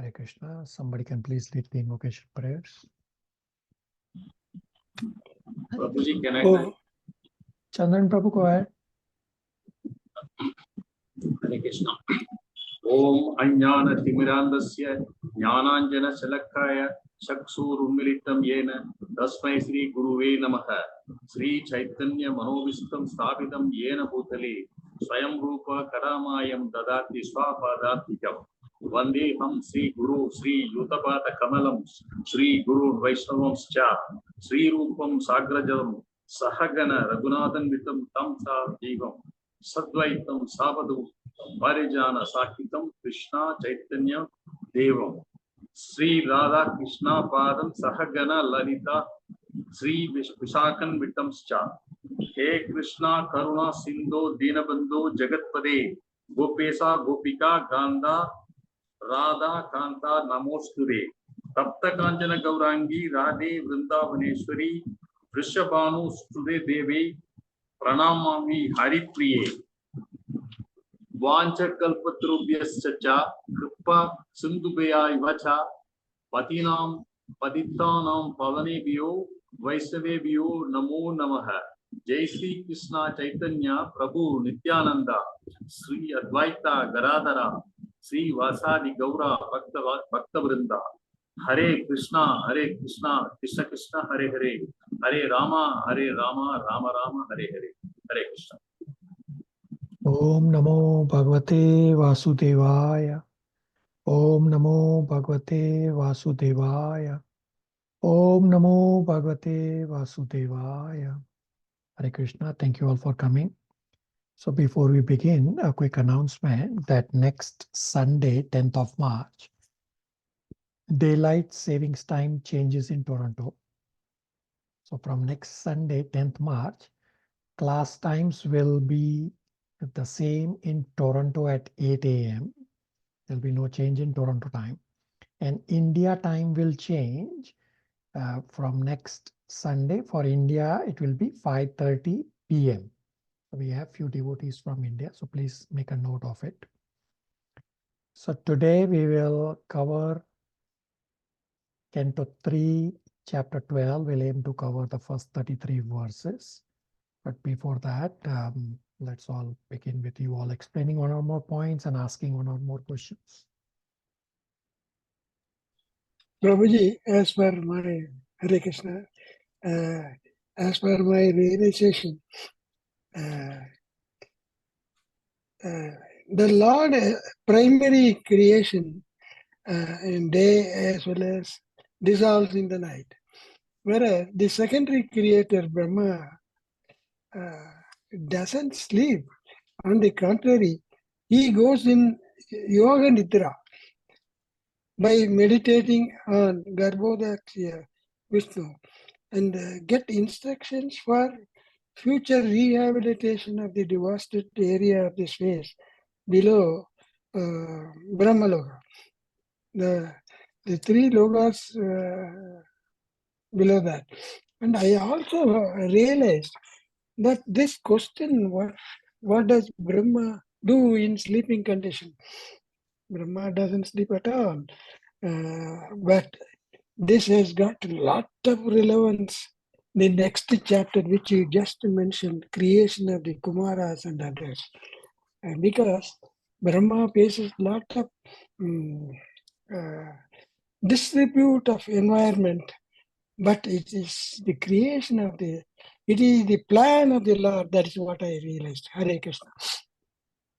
Hare Krishna. Somebody can please lead the invocation prayers. Prabhuji, can I? Oh, Chandran Prabhu, go ahead. Hare Krishna. Om Ajnana Timirandasya Jnananjana Shalakaya Chakshurunmilitam Yena Tasmai Sri Guruve Namaha Sri Chaitanya Manovistam Sthapitam Yena Bhutale Swayam Rupa Karamayam Dadati Swapadatikyam Vandeham Sri Guru Sri Yutapata Kamalam Sri Guru Vaishnavamscha Sri Rupam Sagrajalam Sahagana Raghunathan Vitam Tam Sa Jivam Sadvaitam Sabadu Varijana Sakitam Krishna Chaitanya Devam Sri Radha Krishna Padam Sahagana Lalita Sri Vishakan Vitamscha He Krishna Karuna Sindhu Dinabandhu Jagatpade Gopesa Gopika Ganda Radha Kanta Namostude Tapta Kanjana Gaurangi Radhe Vrindavaneshwari Vrishabhanu Stude Devi Pranamami Haripriye Vanchakalpatrubhyascha Kripa Sindhubhaya Vacha Patinam Patitanam Pavanebhyo Vaisnavebhyo Namo Namaha Jai Sri Krishna Chaitanya Prabhu Nityananda Sri Advaita Garadhara Sri Vasadi Gaura Bhakta Vrinda Hare Krishna Krishna Krishna Hare Hare Hare Rama Rama Rama Hare Hare Hare Krishna. Om Namo Bhagavate Vasudevaya. Om Namo Bhagavate Vasudevaya. Om Namo Bhagavate Vasudevaya. Hare Krishna. Thank you all for coming. So before we begin, a quick announcement that next Sunday, 10th of March, daylight savings time changes in Toronto. So from next Sunday, 10th March, class times will be the same in Toronto at 8 a.m. There'll be no change in Toronto time. And India time will change from next Sunday. For India, it will be 5:30 p.m. So we have few devotees from India, so please make a note of it. So today we will cover Canto 3, Chapter 12. We'll aim to cover the first 33 verses. But before that, let's all begin with you all explaining one or more points and asking one or more questions. Prabhuji, as per my Hare Krishna, as per my realization, the Lord primary creation in day as well as dissolves in the night. Whereas the secondary creator Brahma doesn't sleep. On the contrary, he goes in yoga nidra by meditating on Garbhodakshya Vishnu and get instructions for future rehabilitation of the devastated area of the space below Brahmaloka. The three lokas below that. And I also realized that this question, what does Brahma do in sleeping condition? Brahma doesn't sleep at all. But this has got a lot of relevance. The next chapter, which you just mentioned, creation of the Kumaras and others. Because Brahma faces a lot of disrepute of environment, but it is the creation of it is the plan of the Lord. That is what I realized. Hare Krishna.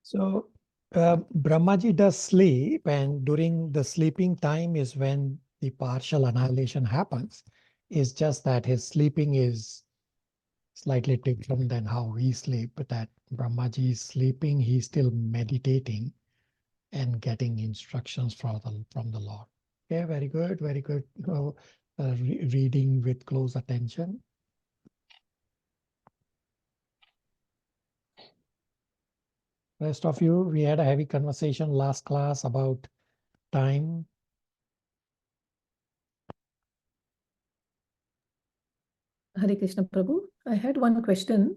So Brahmaji does sleep, and during the sleeping time is when the partial annihilation happens. It's just that his sleeping is slightly different than how we sleep, but that Brahmaji is sleeping, he's still meditating and getting instructions from the Lord. Okay, very good, very good. Reading with close attention. Rest of you, we had a heavy conversation last class about time. Hare Krishna Prabhu. I had one question.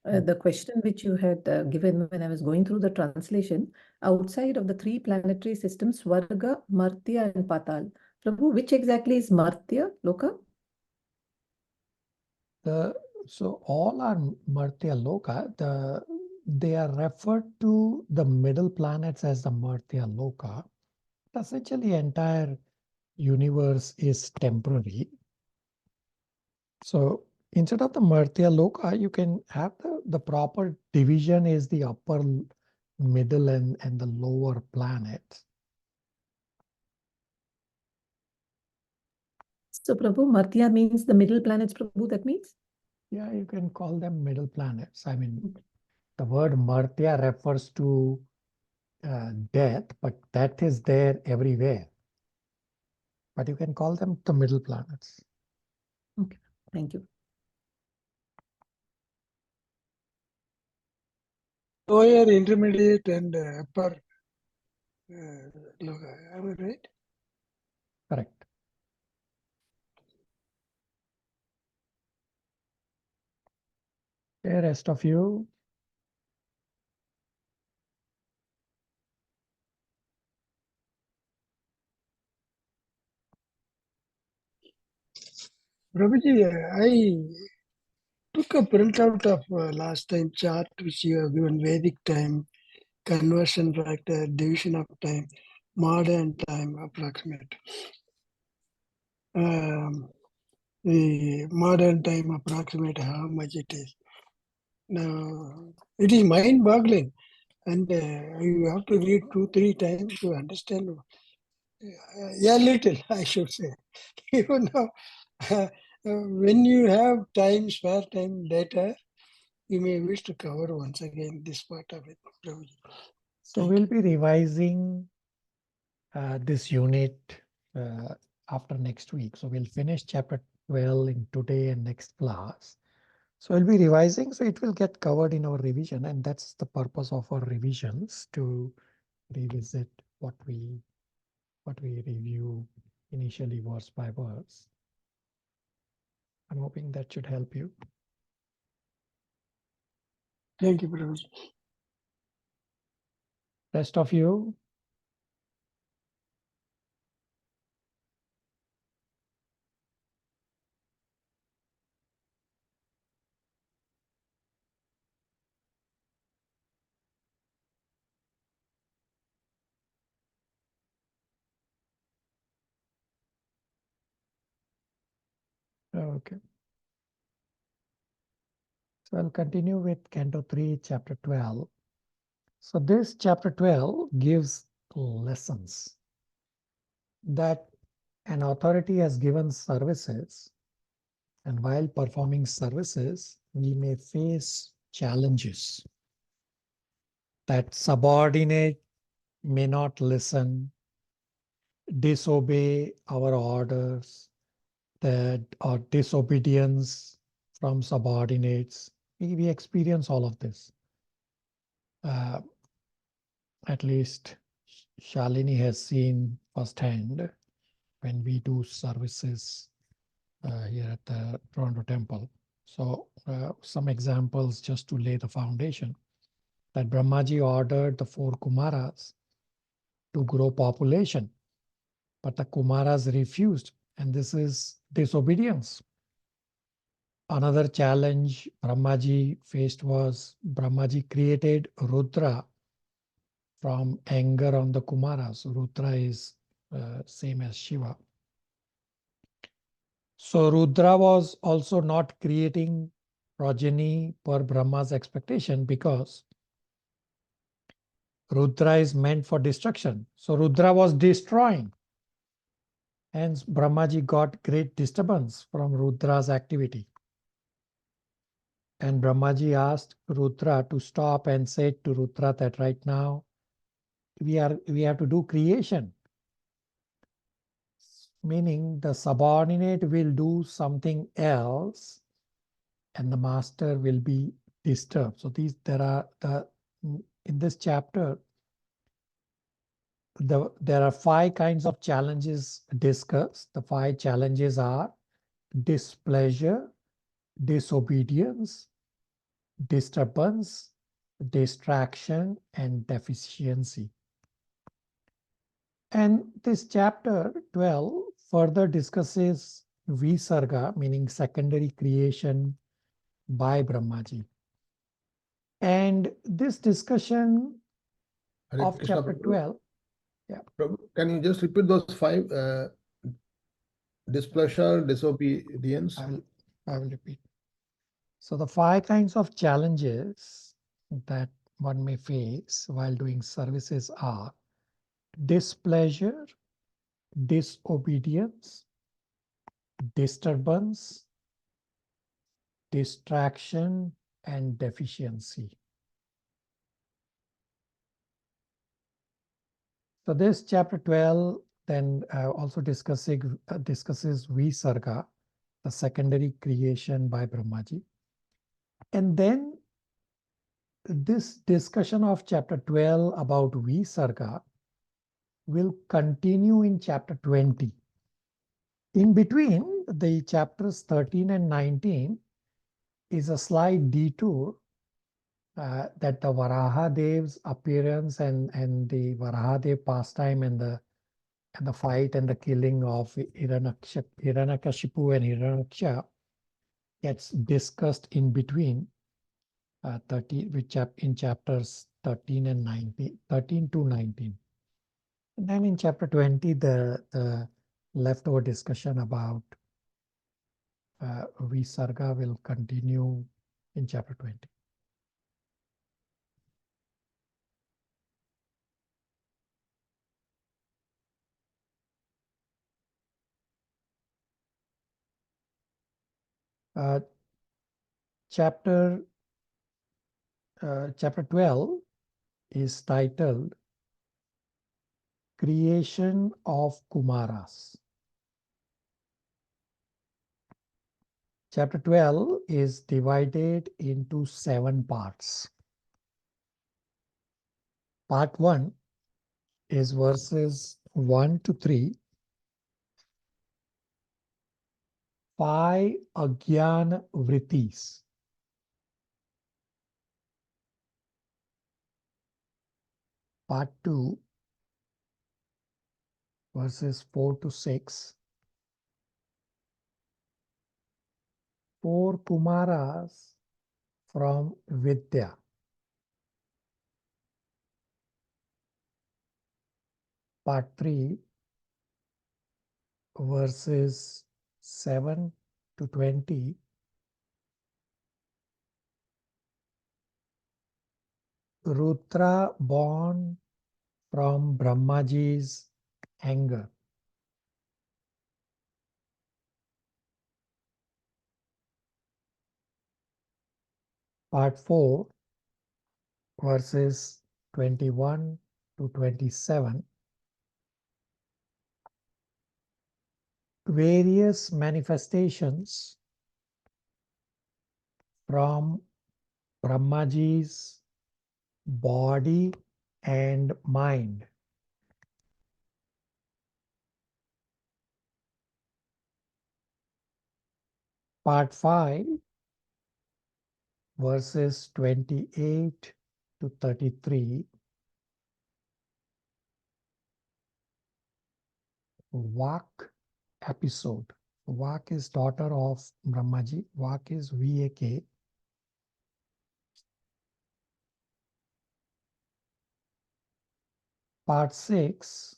The question which you had given when I was going through the translation, outside of the 3 planetary systems, Svarga, Martya and Patal. Prabhu, which exactly is Martya, Loka? So all are Martya Loka. They are referred to the middle planets as the Martya Loka. Essentially, entire universe is temporary. So instead of the Martya Loka, you can have the proper division is the upper, middle, and the lower planets. So Prabhu, Martya means the middle planets, Prabhu, that means? Yeah, you can call them middle planets. I mean, the word Martya refers to death, but that is there everywhere. But you can call them the middle planets. Okay, thank you. Lower, intermediate, and upper. Loka. Am I right? Correct. Okay, rest of you. Prabhuji, I took a printout of last time chart which you have given Vedic time, conversion factor, division of time, modern time approximate. The modern time approximate how much it is. Now, it is mind-boggling, and you have to read 2-3 times to understand. Yeah, little, I should say. Even now, when you have time, spare time later, you may wish to cover once again this part of it. So we'll be revising this unit after next week. So we'll finish chapter 12 in today and next class. So we'll be revising, so it will get covered in our revision, and that's the purpose of our revisions, to revisit what we review initially verse by verse. I'm hoping that should help you. Thank you, Prabhuji. Rest of you. Okay. So I'll continue with Canto 3, Chapter 12. So this Chapter 12 gives lessons that an authority has given services, and while performing services, we may face challenges. That subordinate may not listen, disobey our orders, that or disobedience from subordinates. We experience all of this. At least Shalini has seen firsthand when we do services here at the Toronto Temple. So some examples just to lay the foundation. That Brahmaji ordered the 4 Kumaras to grow population, but the Kumaras refused, and this is disobedience. Another challenge Brahmaji faced was Brahmaji created Rudra from anger on the Kumaras. Rudra is same as Shiva. So Rudra was also not creating progeny per Brahma's expectation, because Rudra is meant for destruction. So Rudra was destroying. Hence Brahmaji got great disturbance from Rudra's activity. And Brahmaji asked Rudra to stop and said to Rudra that right now we have to do creation. Meaning the subordinate will do something else and the master will be disturbed. So in this chapter, there are 5 kinds of challenges discussed. The 5 challenges are displeasure, disobedience, disturbance, distraction, and deficiency. And this chapter 12 further discusses Visarga, meaning secondary creation by Brahmaji. And this discussion Hare of Krishna, chapter Prabhu. 12, Prabhu, can you just repeat those five? Displeasure, disobedience. I will repeat. So the 5 kinds of challenges that one may face while doing services are displeasure, disobedience, disturbance, distraction, and deficiency. So this chapter 12 then also discusses Visarga, the secondary creation by Brahmaji. And then this discussion of chapter 12 about Visarga will continue in chapter 20. In between the chapters 13 and 19 is a slight detour that the Varaha-dev's appearance and the Varaha-dev pastime and the fight and the killing of Hiranyakashipu and Hiranyaksha gets discussed in between in chapters 13 and 19, 13 to 19. And then in chapter 20, the leftover discussion about Visarga will continue in chapter 20. Chapter 12 is titled Creation of Kumaras. Chapter 12 is divided into 7 parts. Part 1 is verses 1 to 3. 5 Agyan Vrittis. Part 2, verses 4 to 6. 4 Kumaras from Vidya. Part 3, verses 7 to 20. Rudra born from Brahmaji's anger. Part 4, verses 21 to 27. Various manifestations from Brahmaji's body and mind. Part 5, verses 28 to 33. Vak episode. Vak is daughter of Brahmaji. Vak is VAK. Part 6,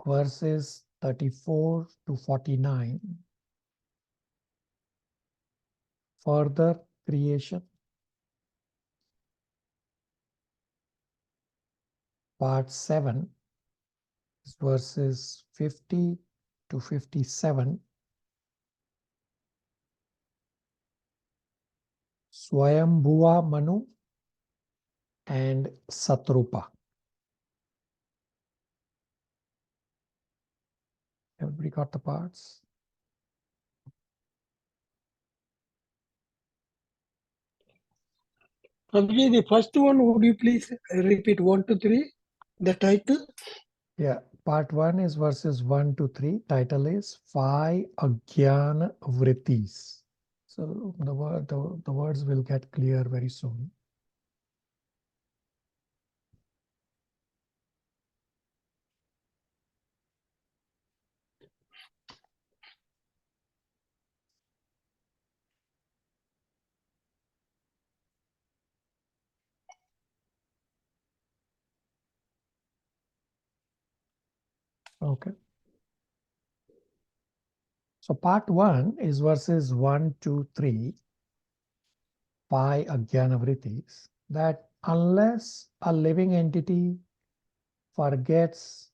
verses 34 to 49. Further creation. Part 7, verses 50 to 57. Swayambhuva Manu and Satrupa. Everybody got the parts? Prabhuji, the first one, would you please repeat 1 to 3, the title? Yeah, part 1 is verses 1 to 3. Title is 5 Agyan Vrittis. So the words will get clear very soon. Okay. So part 1 is verses 1, 2, 3, 5 Ajnanavrittis, that unless a living entity forgets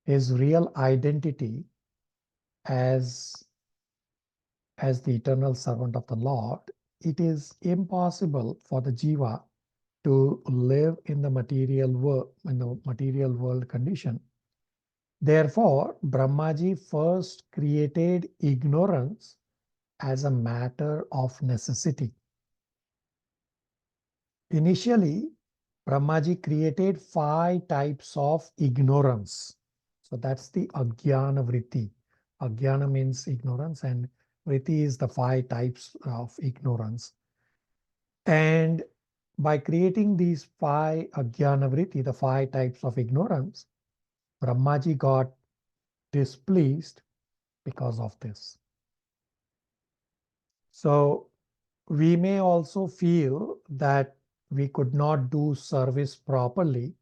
his real identity as the eternal servant of the Lord, it is impossible for the jiva to live in the material world condition. Therefore, Brahmaji first created ignorance as a matter of necessity. Initially, Brahmaji created 5 types of ignorance. So that's the Ajnana Vritti. Ajnana means ignorance, and Vritti is the 5 types of ignorance. And by creating these 5 Ajnana Vritti, the 5 types of ignorance, Brahmaji got displeased because of this. So we may also feel that we could not do service properly,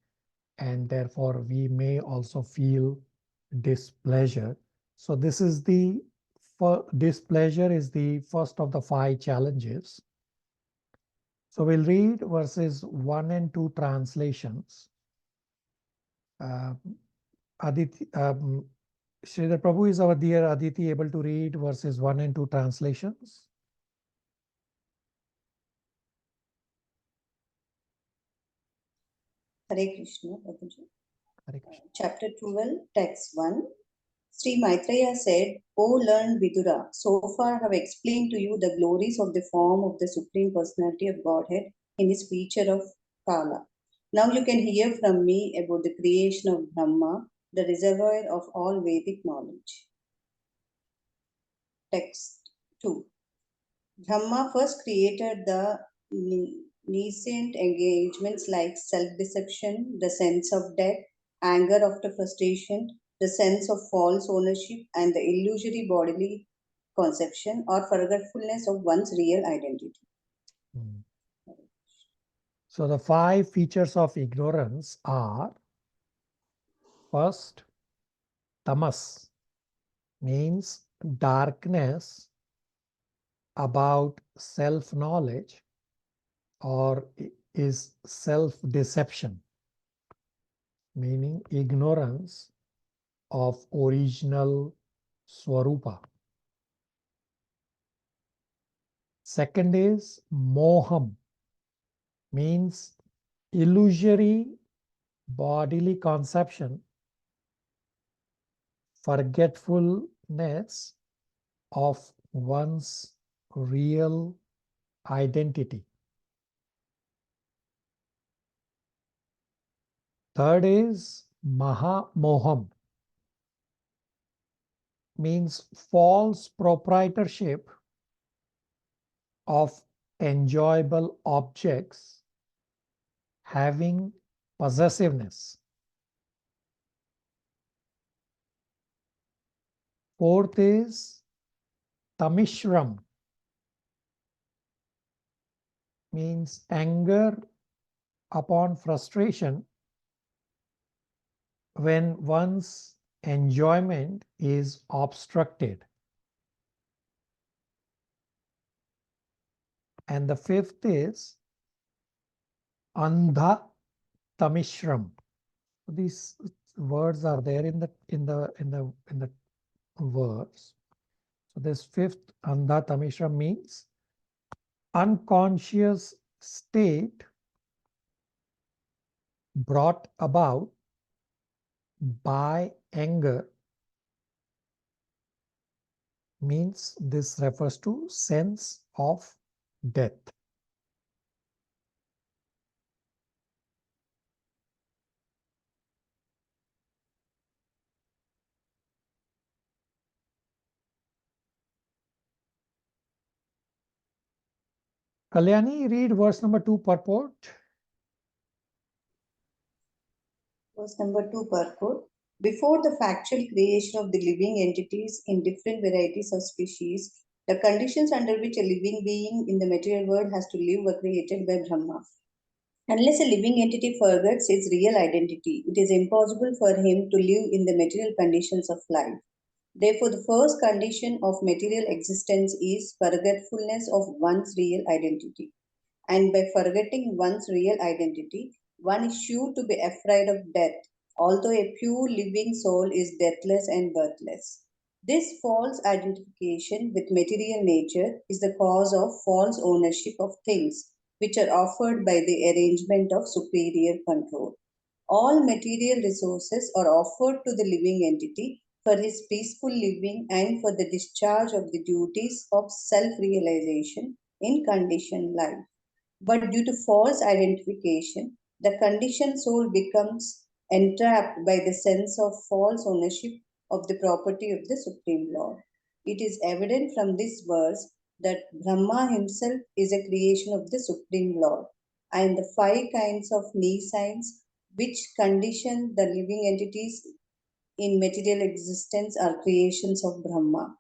and therefore we may also feel displeasure. So this is the displeasure is the first of the 5 challenges. So we'll read verses 1 and 2 translations. Aditi, Sridhar Prabhu, is our dear Aditi able to read verses 1 and 2 translations? Hare Krishna, Prabhuji. Hare Krishna. Chapter 12, text 1. Sri Maitreya said, O learned Vidura, so far I have explained to you the glories of the form of the Supreme Personality of Godhead in his feature of Kala. Now you can hear from me about the creation of Brahma, the reservoir of all Vedic knowledge. Text 2. Brahma first created the nascent engagements like self-deception, the sense of death, anger after frustration, the sense of false ownership, and the illusory bodily conception or forgetfulness of one's real identity. So the 5 features of ignorance are: first, tamas, means darkness about self-knowledge or is self-deception, meaning ignorance of original swarupa. Second is moham, means illusory bodily conception, forgetfulness of one's real identity. Third is mahamoham, means false proprietorship of enjoyable objects having possessiveness. Fourth is tamishram, means anger upon frustration when one's enjoyment is obstructed. And the fifth is andha tamishram. These words are there in the words. So this fifth andha tamishram means unconscious state brought about by anger, means this refers to sense of death. Kalyani, read verse number 2 purport. Verse number 2 purport. Before the factual creation of the living entities in different varieties of species, the conditions under which a living being in the material world has to live were created by Brahma. Unless a living entity forgets its real identity, it is impossible for him to live in the material conditions of life. Therefore, the first condition of material existence is forgetfulness of one's real identity. And by forgetting one's real identity, one is sure to be afraid of death, although a pure living soul is deathless and birthless. This false identification with material nature is the cause of false ownership of things, which are offered by the arrangement of superior control. All material resources are offered to the living entity for his peaceful living and for the discharge of the duties of self realization in conditioned life. But due to false identification, the conditioned soul becomes entrapped by the sense of false ownership of the property of the Supreme Lord. It is evident from this verse that Brahma himself is a creation of the Supreme Lord, and the five kinds of knee signs which condition the living entities in material existence are creations of Brahma.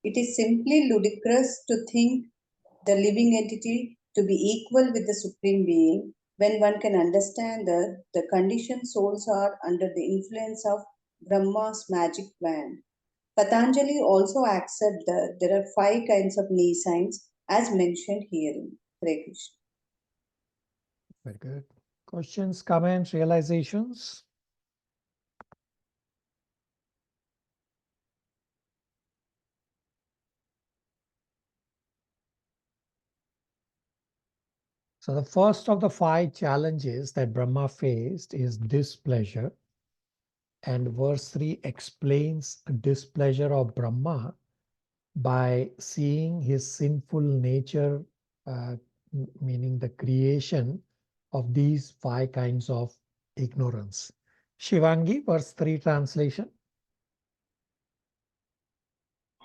It is simply ludicrous to think the living entity to be equal with the Supreme Being when one can understand that the conditioned souls are under the influence of Brahma's magic wand. Patanjali also accepts that there are five kinds of knee signs as mentioned herein. Hare Krishna. Very good. Questions, comments, realizations? So the first of the five challenges that Brahma faced is displeasure. And verse 3 explains displeasure of Brahma by seeing his sinful nature, meaning the creation of these five kinds of ignorance. Shivangi, verse 3 translation.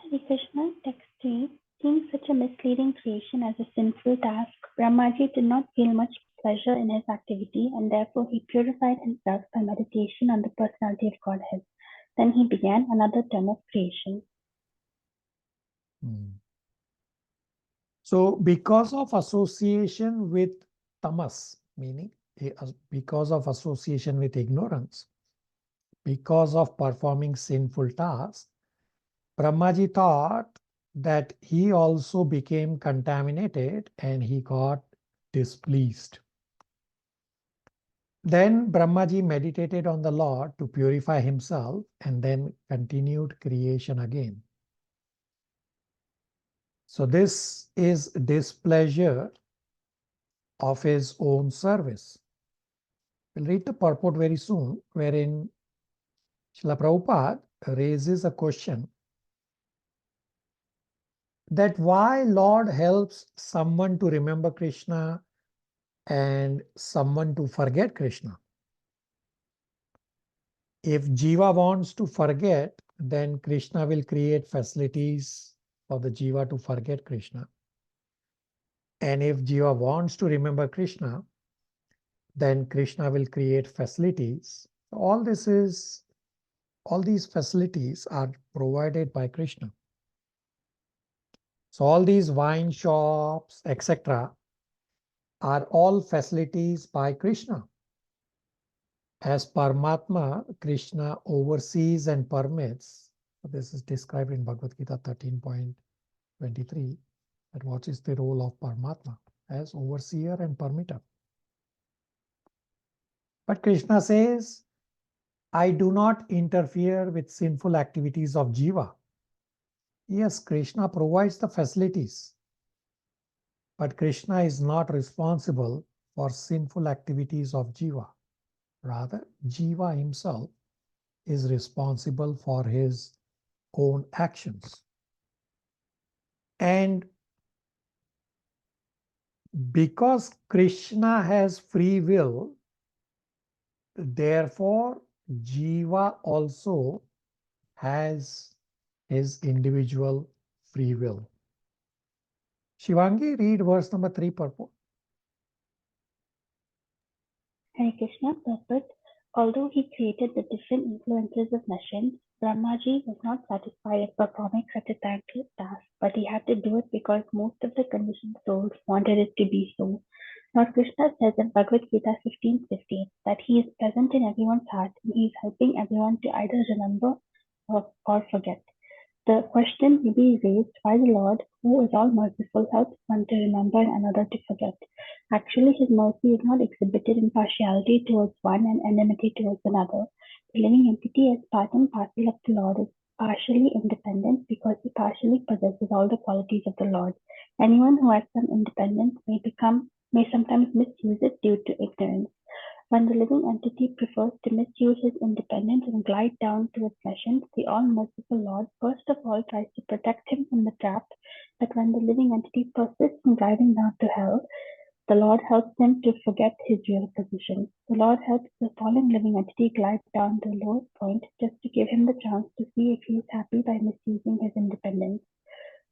Hare Krishna, text 3. Seeing such a misleading creation as a sinful task, Brahmaji did not feel much pleasure in his activity, and therefore he purified himself by meditation on the personality of Godhead. Then he began another term of creation. So because of association with tamas, meaning because of association with ignorance, because of performing sinful tasks, Brahmaji thought that he also became contaminated and he got displeased. Then Brahmaji meditated on the Lord to purify himself and then continued creation again. So this is displeasure of his own service. We'll read the purport very soon, wherein Srila Prabhupada raises a question that why Lord helps someone to remember Krishna and someone to forget Krishna. If Jiva wants to forget, then Krishna will create facilities for the Jiva to forget Krishna. And if Jiva wants to remember Krishna, then Krishna will create facilities. All these facilities are provided by Krishna. So all these wine shops, etc., are all facilities by Krishna. As Paramatma, Krishna oversees and permits. This is described in Bhagavad Gita 13.23. That what is the role of Paramatma as overseer and permitter. But Krishna says, I do not interfere with sinful activities of Jiva. Yes, Krishna provides the facilities, but Krishna is not responsible for sinful activities of Jiva. Rather, Jiva himself is responsible for his own actions. And because Krishna has free will, therefore Jiva also has his individual free will. Shivangi, read verse number 3 purport. Hare Krishna purport. Although he created the different influences of machines, Brahmaji was not satisfied at performing such a thankless task, but he had to do it because most of the conditioned souls wanted it to be so. Lord Krishna says in Bhagavad Gita 15:15 that he is present in everyone's heart and he is helping everyone to either remember or forget. The question may be raised why the Lord, who is all merciful, helps one to remember and another to forget. Actually, his mercy is not exhibited in partiality towards one and enmity towards another. The living entity as part and parcel of the Lord is partially independent because he partially possesses all the qualities of the Lord. Anyone who has some independence may sometimes misuse it due to ignorance. When the living entity prefers to misuse his independence and glide down to its sessions, the all-merciful Lord first of all tries to protect him from the trap, but when the living entity persists in gliding down to hell, the Lord helps him to forget his real position. The Lord helps the fallen living entity glide down to the lowest point just to give him the chance to see if he is happy by misusing his independence.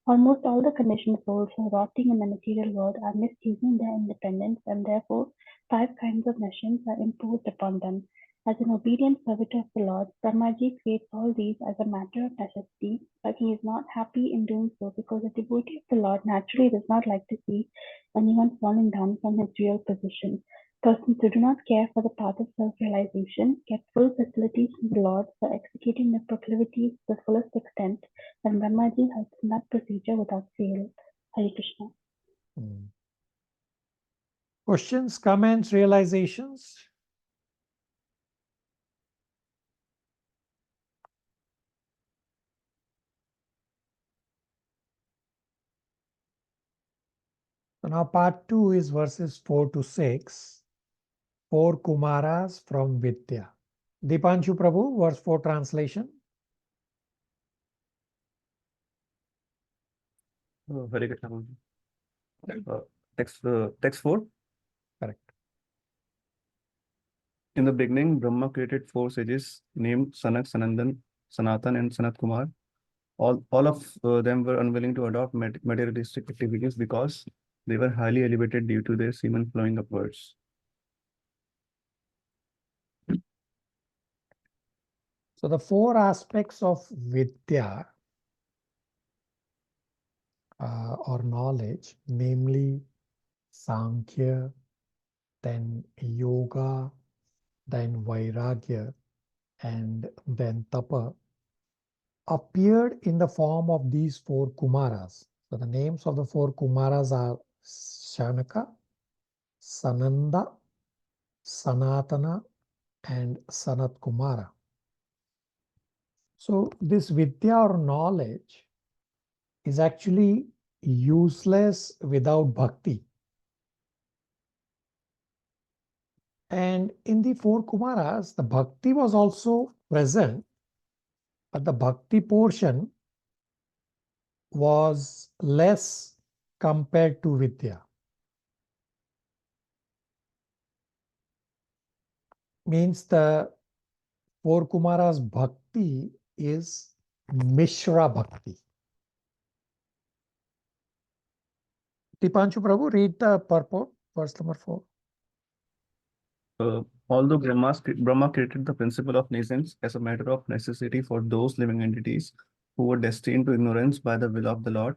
Almost all the conditioned souls who are rotting in the material world are misusing their independence, and therefore 5 kinds of nations are imposed upon them. As an obedient servitor of the Lord, Brahmaji creates all these as a matter of necessity, but he is not happy in doing so because a devotee of the Lord naturally does not like to see anyone falling down from his real position. Persons who do not care for the path of self-realization get full facilities from the Lord for executing their proclivities to the fullest extent, and Brahmaji helps in that procedure without fail. Hare Krishna. Questions, comments, realizations? So now part 2 is verses 4 to 6. 4 Kumaras from Vidya. Dipanshu Prabhu, verse 4 translation. Hare Krishna. Text 4. Correct. In the beginning, Brahma created 4 sages named Sanak, Sanandan, Sanatan, and Sanat Kumar. All of them were unwilling to adopt materialistic activities because they were highly elevated due to their semen flowing upwards. So the 4 aspects of Vidya or knowledge, namely Sankhya, then Yoga, then Vairagya, and then Tapa, appeared in the form of these 4 Kumaras. So the names of the 4 Kumaras are Shanaka, Sananda, Sanatana, and Sanat Kumara. So this Vidya or knowledge is actually useless without bhakti. And in the 4 Kumaras, the bhakti was also present, but the bhakti portion was less compared to Vidya. Means the 4 Kumaras bhakti is Mishra bhakti. Dipanshu Prabhu, read the purport, verse number 4. Although Brahma created the principle of nascence as a matter of necessity for those living entities who were destined to ignorance by the will of the Lord,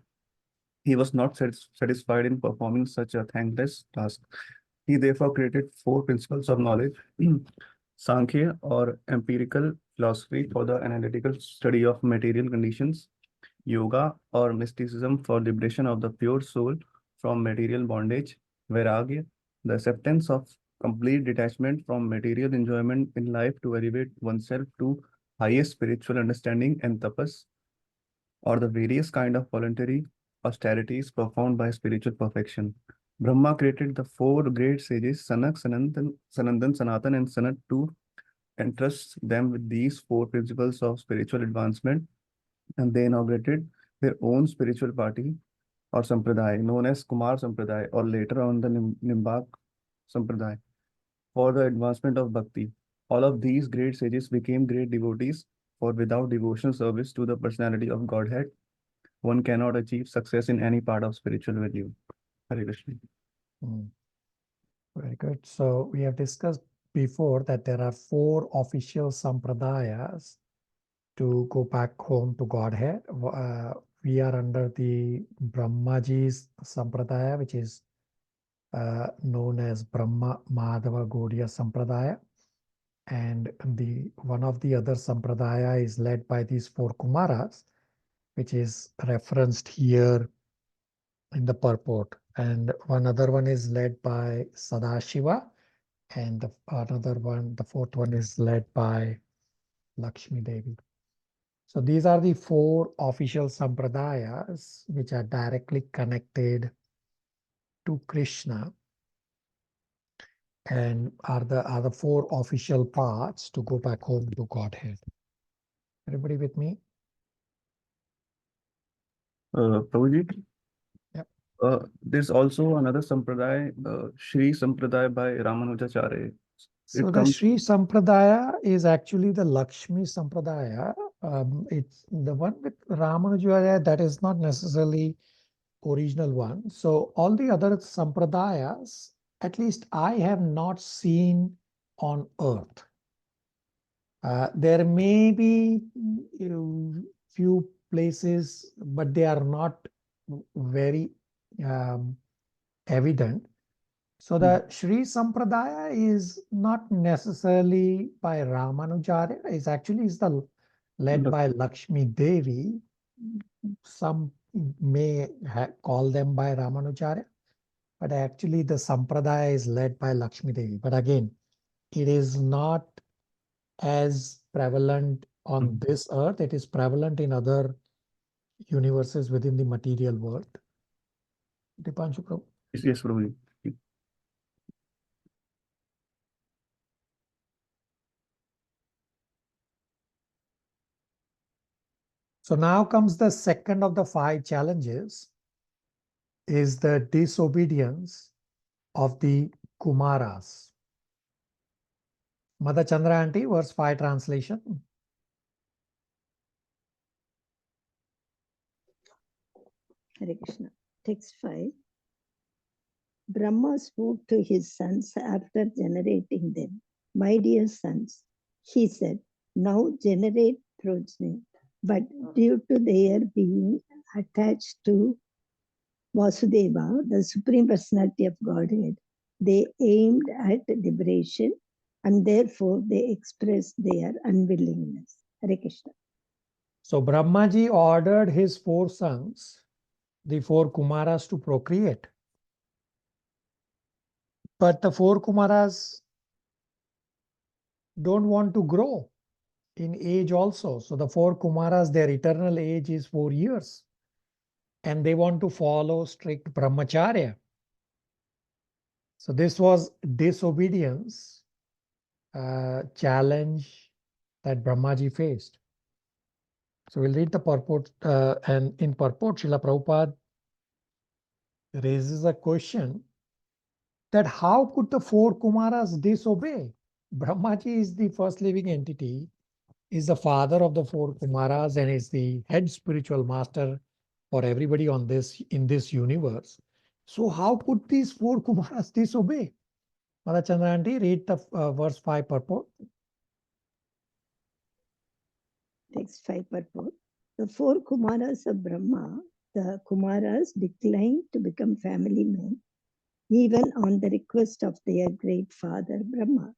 he was not satisfied in performing such a thankless task. He therefore created 4 principles of knowledge, Sankhya or empirical philosophy for the analytical study of material conditions, Yoga or mysticism for liberation of the pure soul from material bondage, Vairagya, the acceptance of complete detachment from material enjoyment in life to elevate oneself to highest spiritual understanding, and Tapas, or the various kind of voluntary austerities performed by spiritual perfection. Brahma created the 4 great sages, Sanak, Sanandan, Sanatan, and Sanat, to entrust them with these 4 principles of spiritual advancement, and they inaugurated their own spiritual party or sampradaya, known as Kumar Sampradaya, or later on the Nimbak Sampradaya, for the advancement of bhakti. All of these great sages became great devotees, for without devotional service to the personality of Godhead, one cannot achieve success in any part of spiritual value. Hare Krishna. Very good. So we have discussed before that there are 4 official sampradayas to go back home to Godhead. We are under the Brahmaji's sampradaya, which is known as Brahma Madhava Gaudiya Sampradaya. And one of the other sampradaya is led by these 4 Kumaras, which is referenced here in the purport. And one other one is led by Sadashiva, and the 4th one is led by Lakshmi Devi. So these are the 4 official sampradayas which are directly connected to Krishna and are the 4 official paths to go back home to Godhead. Everybody with me? Prabhuji? Yep. There's also another sampradaya, Shri Sampradaya by Ramanujacharya. So the Shri Sampradaya is actually the Lakshmi Sampradaya. It's the one with Ramanujacharya, that is not necessarily original one. So all the other Sampradayas, at least I have not seen on earth. There may be few places, but they are not very evident. So the Shri Sampradaya is not necessarily by Ramanujacharya. It's actually led by Lakshmi Devi. Some may call them by Ramanujacharya, but actually the Sampradaya is led by Lakshmi Devi. But again, it is not as prevalent on this earth. It is prevalent in other universes within the material world. Dipanshu Prabhu? Yes, Prabhuji. So now comes the second of the 5 challenges, is the disobedience of the Kumaras. Mother Chandra Aunty, verse 5 translation. Hare Krishna. Text 5. Brahma spoke to his sons after generating them. My dear sons, he said, now generate progeny. But due to their being attached to Vasudeva, the Supreme Personality of Godhead, they aimed at liberation and therefore they expressed their unwillingness. Hare Krishna. So Brahmaji ordered his 4 sons, the 4 Kumaras, to procreate. But the 4 Kumaras don't want to grow in age also. So the 4 Kumaras, their eternal age is 4 years. And they want to follow strict brahmacharya. So this was disobedience challenge that Brahmaji faced. So we'll read the purport, and in purport, Srila Prabhupada raises a question that how could the 4 Kumaras disobey? Brahmaji is the first living entity, is the father of the 4 Kumaras, and is the head spiritual master for everybody in this universe. So how could these 4 Kumaras disobey? Mother Chandra Aunty, read the verse 5 purport. Text 5 purport. The 4 Kumaras of Brahma, the Kumaras declined to become family men, even on the request of their great father Brahma.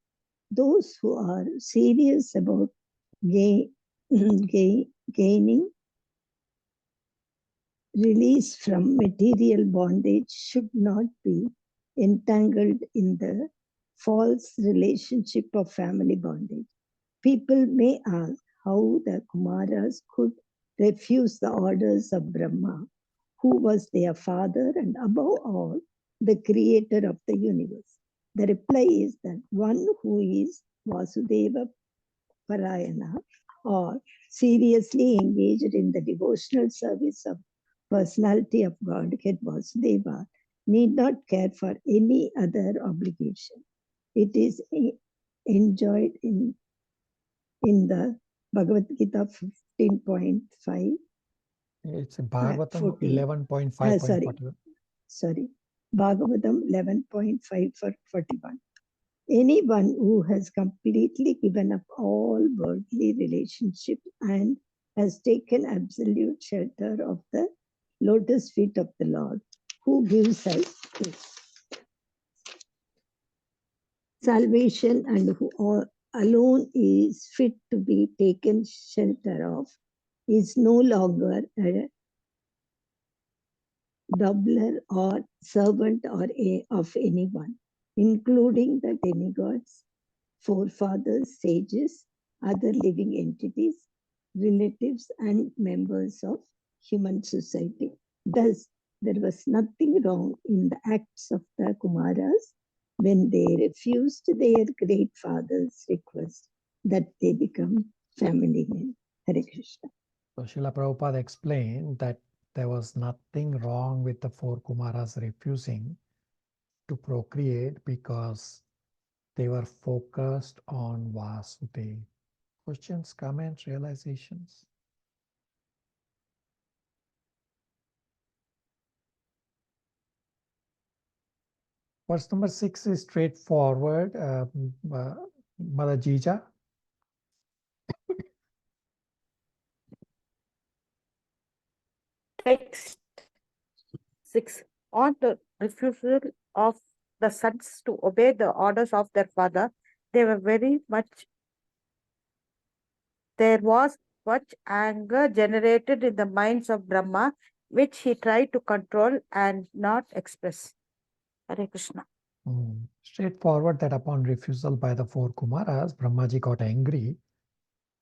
Those who are serious about gaining release from material bondage should not be entangled in the false relationship of family bondage. People may ask how the Kumaras could refuse the orders of Brahma, who was their father and above all, the creator of the universe. The reply is that one who is Vasudeva Parayana or seriously engaged in the devotional service of personality of Godhead Vasudeva need not care for any other obligation. It is enjoyed in the Bhagavad Gita 15.5 It's Bhagavatam 14. 11.5.41. Sorry, Bhagavatam 11.5.41. Anyone who has completely given up all worldly relationships and has taken absolute shelter of the lotus feet of the Lord, who gives us salvation and who alone is fit to be taken shelter of, is no longer a doubler or servant of anyone, including the demigods, forefathers, sages, other living entities, relatives, and members of human society. Thus, there was nothing wrong in the acts of the Kumaras when they refused their great father's request that they become family men. Hare Krishna. So Srila Prabhupada explained that there was nothing wrong with the four Kumaras refusing to procreate because they were focused on Vasudeva. Questions, comments, realizations? Verse number 6 is straightforward. Mother Jija. Text 6. On the refusal of the sons to obey the orders of their father, there was much anger generated in the minds of Brahma, which he tried to control and not express. Hare Krishna. Straightforward that upon refusal by the four Kumaras, Brahmaji got angry,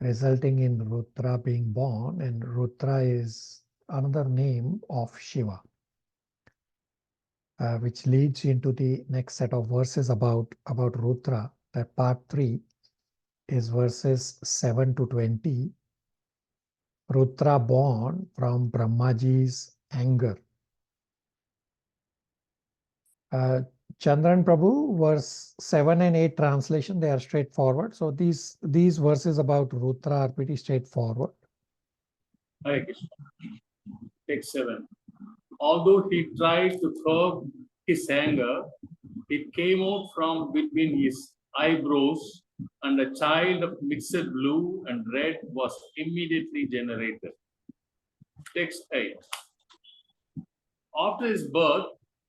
resulting in Rudra being born, and Rudra is another name of Shiva, which leads into the next set of verses about Rudra. That part 3 is verses 7 to 20. Rudra born from Brahmaji's anger. Chandran Prabhu, verse 7 and 8 translation, they are straightforward. So these verses about Rudra are pretty straightforward. Hare Krishna. Text 7. Although he tried to curb his anger, it came out from between his eyebrows, and a child of mixed blue and red was immediately generated. Text 8. After his birth,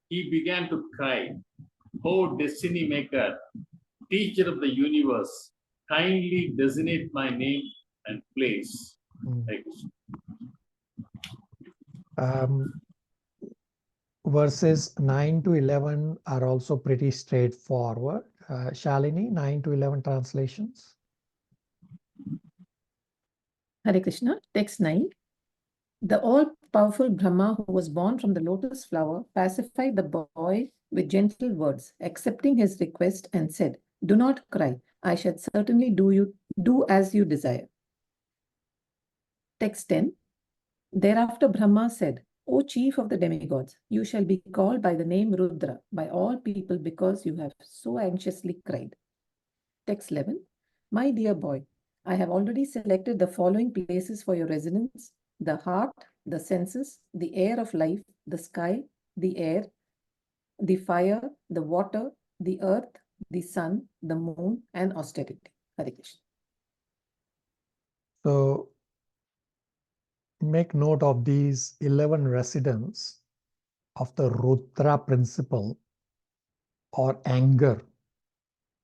he began to cry, "O destiny maker, teacher of the universe, kindly designate my name and place." Verses 9 to 11 are also pretty straightforward. Shalini, 9 to 11 translations. Hare Krishna. Text 9. The all-powerful Brahma, who was born from the lotus flower, pacified the boy with gentle words, accepting his request, and said, "Do not cry. I shall certainly do as you desire." Text 10. Thereafter Brahma said, "O chief of the demigods, you shall be called by the name Rudra by all people because you have so anxiously cried." Text 11. My dear boy, I have already selected the following places for your residence: the heart, the senses, the air of life, the sky, the air, the fire, the water, the earth, the sun, the moon, and austerity. Hare Krishna. So make note of these 11 residents of the Rudra principle or anger.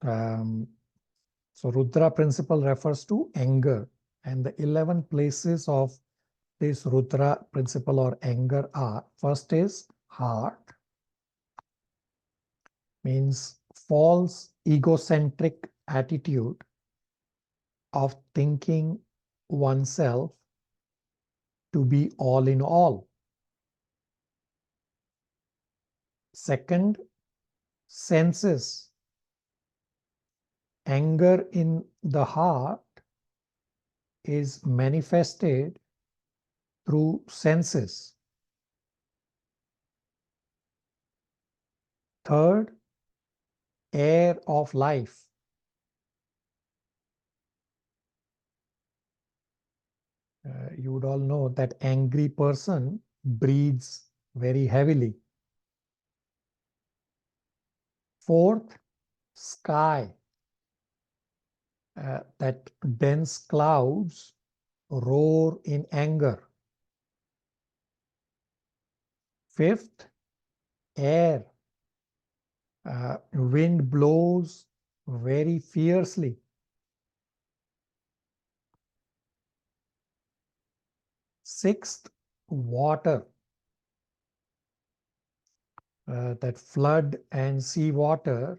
So Rudra principle refers to anger, and the 11 places of this Rudra principle or anger are: first is heart, means false egocentric attitude of thinking oneself to be all in all. Second, senses. Anger in the heart is manifested through senses. Third, air of life. you would all know that angry person breathes very heavily. Fourth, sky. That dense clouds roar in anger. Fifth, air. Wind blows very fiercely. Sixth, water. That flood and sea water,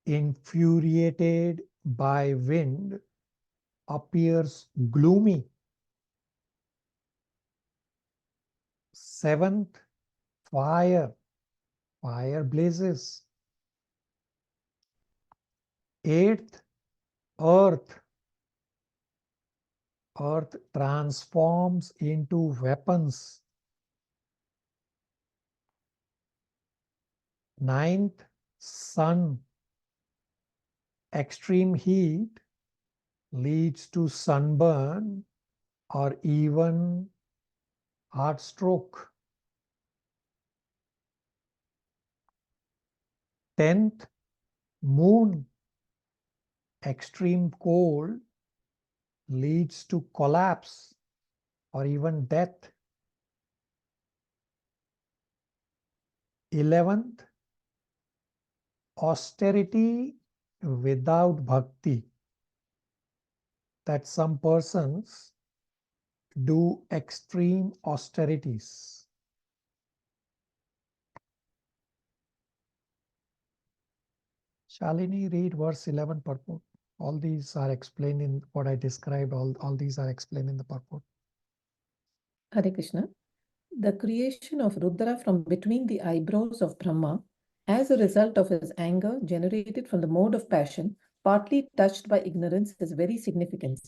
infuriated by wind, appears gloomy. Seventh, fire. Fire blazes. Eighth, earth. Earth transforms into weapons. Ninth, sun. Extreme heat leads to sunburn or even heart stroke. 10th, moon. Extreme cold leads to collapse or even death. 11th, austerity without bhakti. That some persons do extreme austerities. Shalini, read verse 11 purport. All these are explained in what I described. All these are explained in the purport. Hare Krishna. The creation of Rudra from between the eyebrows of Brahma as a result of his anger generated from the mode of passion, partly touched by ignorance, is very significant.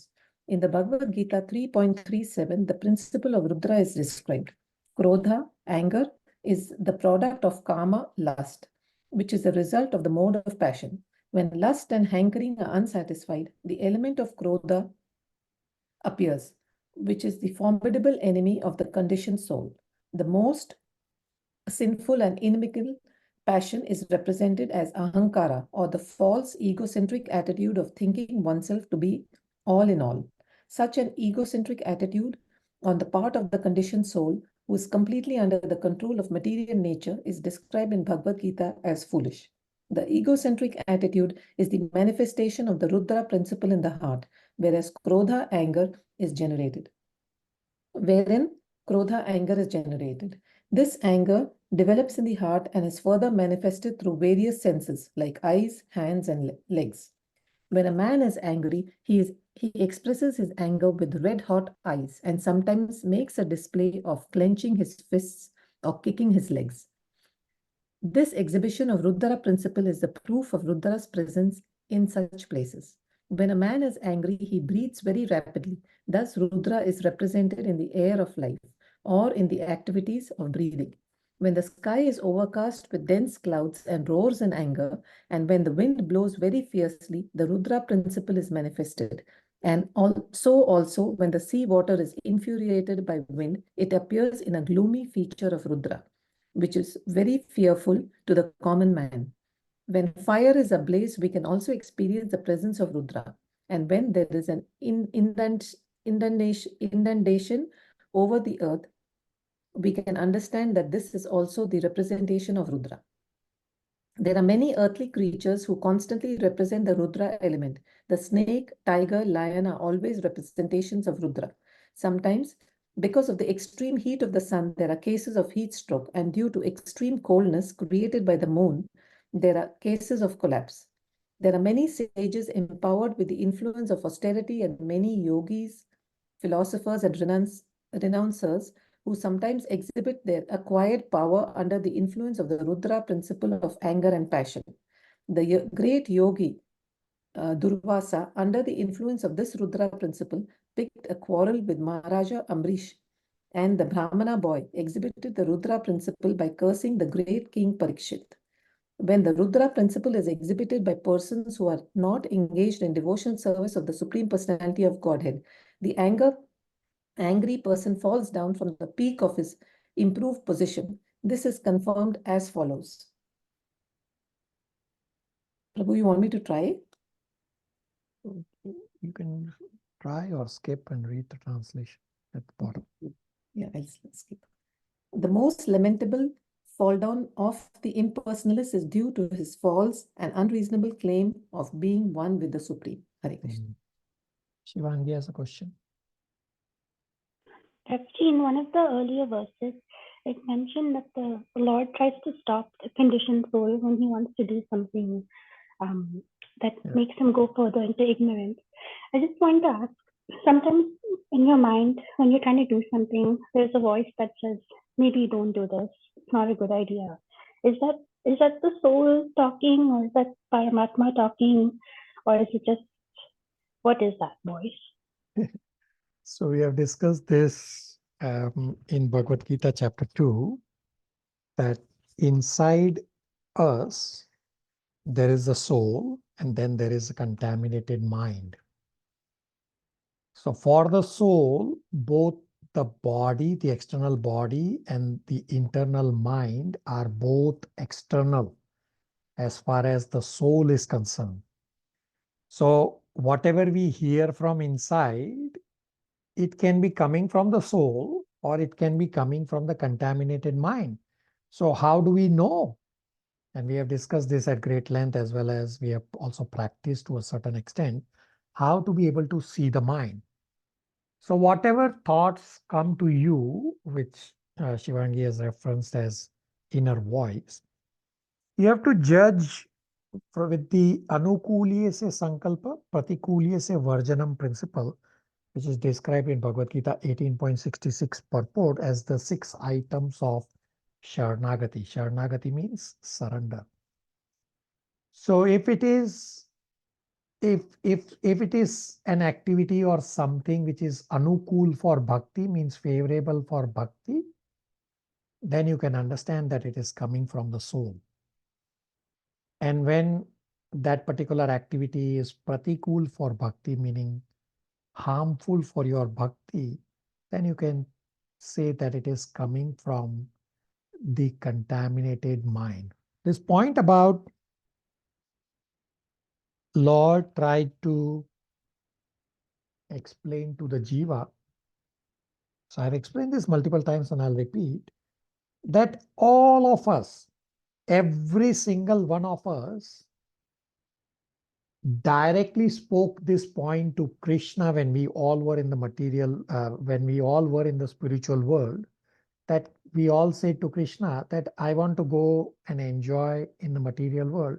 In the Bhagavad Gita 3.37, the principle of Rudra is described. Krodha, anger, is the product of kama, lust, which is the result of the mode of passion. When lust and hankering are unsatisfied, the element of Krodha appears, which is the formidable enemy of the conditioned soul. The most sinful and inimical passion is represented as ahankara, or the false egocentric attitude of thinking oneself to be all in all. Such an egocentric attitude on the part of the conditioned soul, who is completely under the control of material nature, is described in Bhagavad Gita as foolish. The egocentric attitude is the manifestation of the Rudra principle in the heart, whereas Krodha, anger, is generated. Wherein Krodha, anger, is generated. This anger develops in the heart and is further manifested through various senses like eyes, hands, and legs. When a man is angry, he expresses his anger with red-hot eyes and sometimes makes a display of clenching his fists or kicking his legs. This exhibition of Rudra principle is the proof of Rudra's presence in such places. When a man is angry, he breathes very rapidly. Thus, Rudra is represented in the air of life or in the activities of breathing. When the sky is overcast with dense clouds and roars in anger, and when the wind blows very fiercely, the Rudra principle is manifested. And also when the sea water is infuriated by wind, it appears in a gloomy feature of Rudra, which is very fearful to the common man. When fire is ablaze, we can also experience the presence of Rudra. And when there is an inundation over the earth, we can understand that this is also the representation of Rudra. There are many earthly creatures who constantly represent the Rudra element. The snake, tiger, lion are always representations of Rudra. Sometimes, because of the extreme heat of the sun, there are cases of heat stroke, and due to extreme coldness created by the moon, there are cases of collapse. There are many sages empowered with the influence of austerity and many yogis, philosophers, and renouncers who sometimes exhibit their acquired power under the influence of the Rudra principle of anger and passion. The great yogi Durvasa, under the influence of this Rudra principle, picked a quarrel with Maharaja Amrish, and the Brahmana boy exhibited the Rudra principle by cursing the great king Parikshit. When the Rudra principle is exhibited by persons who are not engaged in devotional service of the Supreme Personality of Godhead, the anger angry person falls down from the peak of his improved position. This is confirmed as follows. Prabhu, you want me to try? You can try or skip and read the translation at the bottom. Yeah, I'll skip. The most lamentable fall down of the impersonalist is due to his false and unreasonable claim of being one with the Supreme. Hare Krishna. Shivangi has a question. Actually, in one of the earlier verses, it mentioned that the Lord tries to stop the conditioned soul when he wants to do something that makes him go further into ignorance. I just want to ask, sometimes in your mind, when you're trying to do something, there's a voice that says, maybe don't do this. It's not a good idea. Is that the soul talking, or is that Paramatma talking, or is it just, what is that voice? So we have discussed this in Bhagavad Gita chapter 2, that inside us, there is a soul and then there is a contaminated mind. So for the soul, both the body, the external body, and the internal mind are both external as far as the soul is concerned. So whatever we hear from inside, it can be coming from the soul or it can be coming from the contaminated mind. So how do we know? And we have discussed this at great length, as well as we have also practiced to a certain extent how to be able to see the mind. So whatever thoughts come to you, which Shivangi has referenced as inner voice, you have to judge with the anukulya se sankalpa, pratikulya se varjanam principle, which is described in Bhagavad Gita 18.66 purport as the 6 items of Sharanagati. Sharanagati means surrender. So if it is an activity or something which is anukul for bhakti, means favorable for bhakti, then you can understand that it is coming from the soul. And when that particular activity is pratikul for bhakti, meaning harmful for your bhakti, then you can say that it is coming from the contaminated mind. This point about Lord tried to explain to the jiva. So I've explained this multiple times and I'll repeat that all of us, every single one of us, directly spoke this point to Krishna when we all were in the material, when we all were in the spiritual world, that we all said to Krishna that I want to go and enjoy in the material world.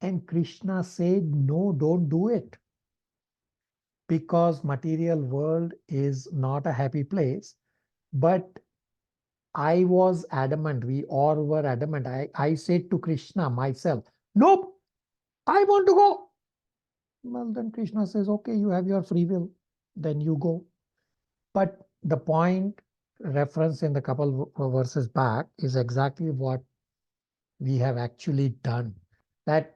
And Krishna said, no, don't do it. Because material world is not a happy place. But I was adamant, we all were adamant. I said to Krishna myself, nope, I want to go. Well, then Krishna says, okay, you have your free will, then you go. But the point referenced in the couple verses back is exactly what we have actually done. That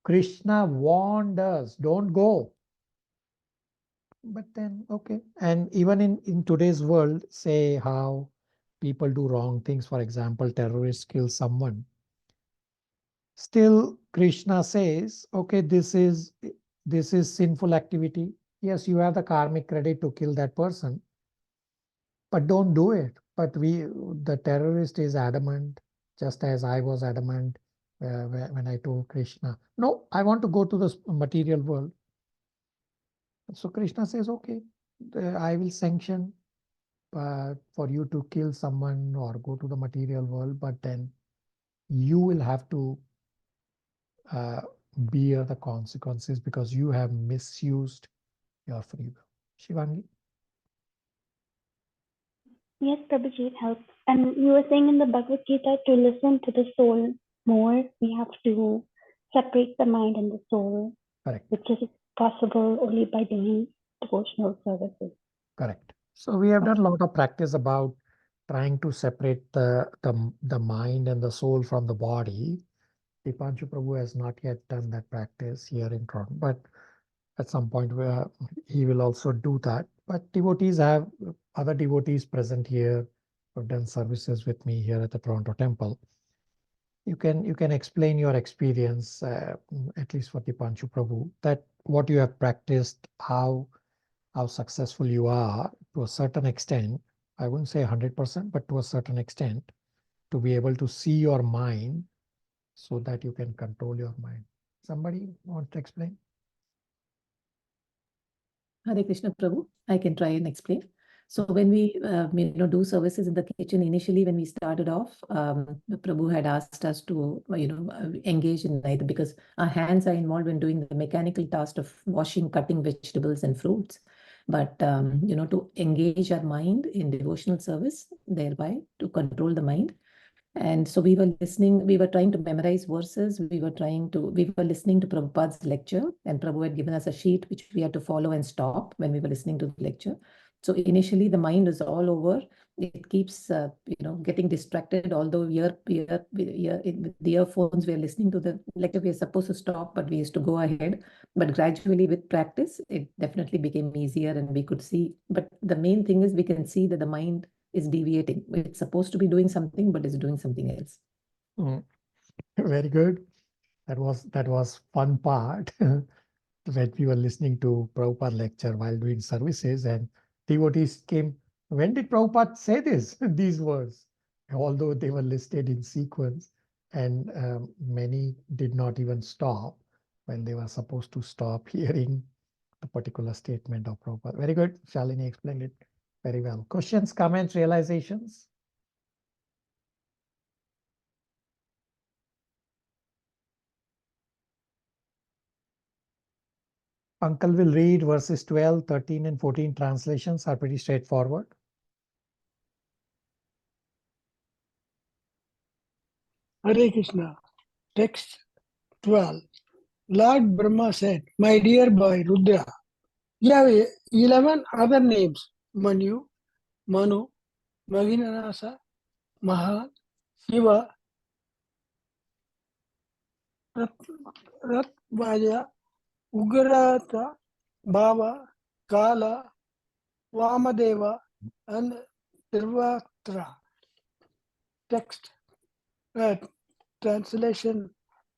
Krishna warned us, don't go. But then, okay. And even in today's world, say how people do wrong things. For example, terrorists kill someone. Still, Krishna says, okay, this is sinful activity. Yes, you have the karmic credit to kill that person, but don't do it. But the terrorist is adamant, just as I was adamant when I told Krishna, no, I want to go to the material world. So Krishna says, okay, I will sanction for you to kill someone or go to the material world, but then you will have to bear the consequences because you have misused your free will. Shivangi? Yes, Prabhuji, it helps. And you were saying in the Bhagavad Gita to listen to the soul more, we have to separate the mind and the soul. Correct. Which is possible only by doing devotional services. Correct. So we have done a lot of practice about trying to separate the mind and the soul from the body. Dipanshu Prabhu has not yet done that practice here in Toronto, but at some point where he will also do that. But devotees have other devotees present here who've done services with me here at the Toronto Temple. You can explain your experience, at least for Dipanshu Prabhu, that what you have practiced, how successful you are to a certain extent. I wouldn't say 100%, but to a certain extent, to be able to see your mind so that you can control your mind. Somebody want to explain? Hare Krishna Prabhu, I can try and explain. So when we do services in the kitchen, initially when we started off, Prabhu had asked us to engage in either, because our hands are involved in doing the mechanical task of washing, cutting vegetables and fruits, but to engage our mind in devotional service, thereby to control the mind. And so we were listening, we were trying to memorize verses, we were listening to Prabhupada's lecture, and Prabhu had given us a sheet which we had to follow and stop when we were listening to the lecture. So initially the mind is all over. It keeps, getting distracted, although with the earphones, we are listening to the lecture, we are supposed to stop, but we used to go ahead. But gradually with practice, it definitely became easier and we could see. But the main thing is we can see that the mind is deviating. It's supposed to be doing something, but it's doing something else. Very good. That was fun part when we were listening to Prabhupada lecture while doing services, and devotees came. When did Prabhupada say these words? Although they were listed in sequence, and many did not even stop when they were supposed to stop hearing the particular statement of Prabhupada. Very good. Shalini explained it very well. Questions, comments, realizations? Uncle will read verses 12, 13, and 14. Translations are pretty straightforward. Hare Krishna. Text 12. Lord Brahma said, "My dear boy Rudra, you have 11 other names: Manu, Manu, Mahinanasa, Mahan, Shiva, Ratvaja, Ugrata, Baba, Kala, Vamadeva, and Tirvatra." Text. Translation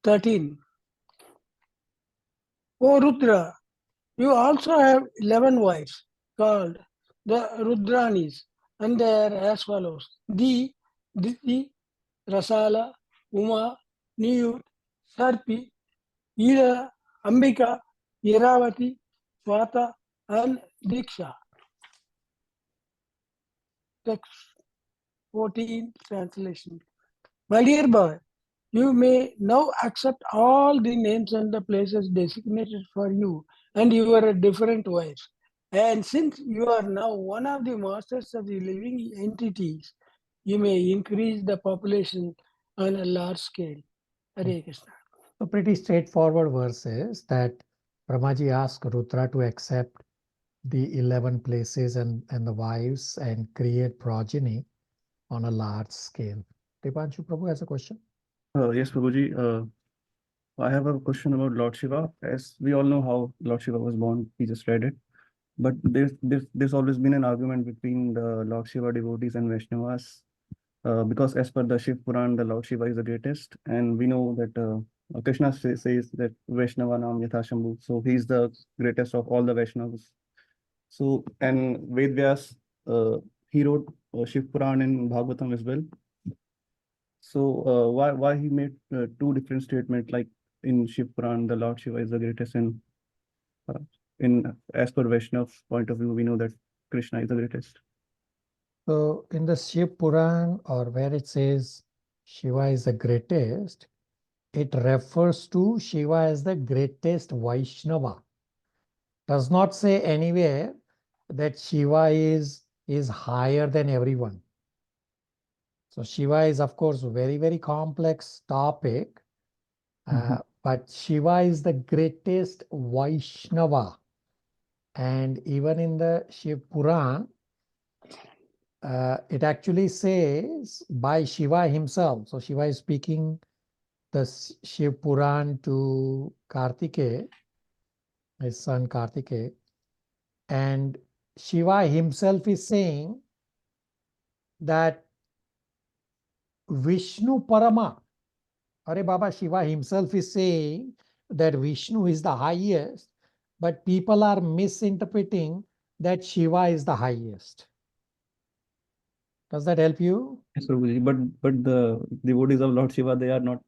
13. O Rudra, you also have 11 wives called the Rudranis, and they are as follows: Di, Diti, Rasala, Uma, Niyut, Sarpi, Ira, Ambika, Iravati, Swata, and Diksha. Text 14 translation. My dear boy, you may now accept all the names and the places designated for you and your different wives. And since you are now one of the masters of the living entities, you may increase the population on a large scale. Hare Krishna. So pretty straightforward verses that Brahmaji asked Rudra to accept the 11 places and the wives and create progeny on a large scale. Dipanshu Prabhu has a question. Yes, Prabhuji. I have a question about Lord Shiva. As we all know how Lord Shiva was born, we just read it. But there's always been an argument between the Lord Shiva devotees and Vaishnavas, because as per the Shiv Puran, the Lord Shiva is the greatest, and we know that Krishna says that Vaishnava Nam Yatha Shambhu, so he's the greatest of all the Vaishnavas. So, and Ved Vyas, he wrote Shiv Puran and Bhagavatam as well. So why he made two different statements, like in Shiv Puran, the Lord Shiva is the greatest, and in as per Vaishnav point of view, we know that Krishna is the greatest. So in the Shiv Puran, or where it says Shiva is the greatest, it refers to Shiva as the greatest Vaishnava. Does not say anywhere that Shiva is higher than everyone. So Shiva is, of course, a very, very complex topic, but Shiva is the greatest Vaishnava. And even in the Shiv Puran, it actually says by Shiva himself. So Shiva is speaking the Shiv Puran to Kartikeya, his son Kartikeya, and Shiva himself is saying that Vishnu Parama. Are Baba, Shiva himself is saying that Vishnu is the highest, but people are misinterpreting that Shiva is the highest. Does that help you? Yes, Prabhuji, but the devotees of Lord Shiva, they are not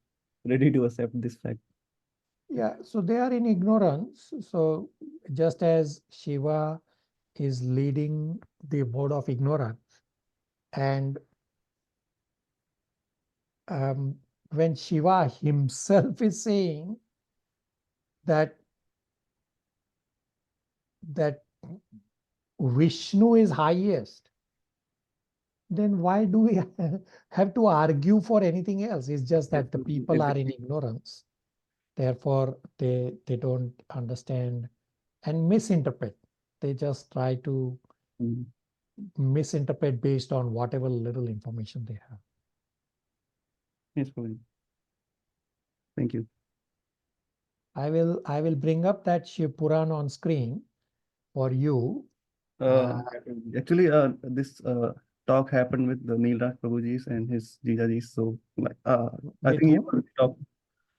ready to accept this fact. Yeah, so they are in ignorance. So just as Shiva is leading the mode of ignorance, and when Shiva himself is saying that Vishnu is highest, then why do we have to argue for anything else? It's just that the people are in ignorance. Therefore, they don't understand and misinterpret. They just try to misinterpret based on whatever little information they have. Yes, Prabhuji. Thank you. I will bring up that Shiv Puran on screen for you. Actually, this talk happened with the Neelraj Prabhuji and his Jijajis. So, I think you already talked.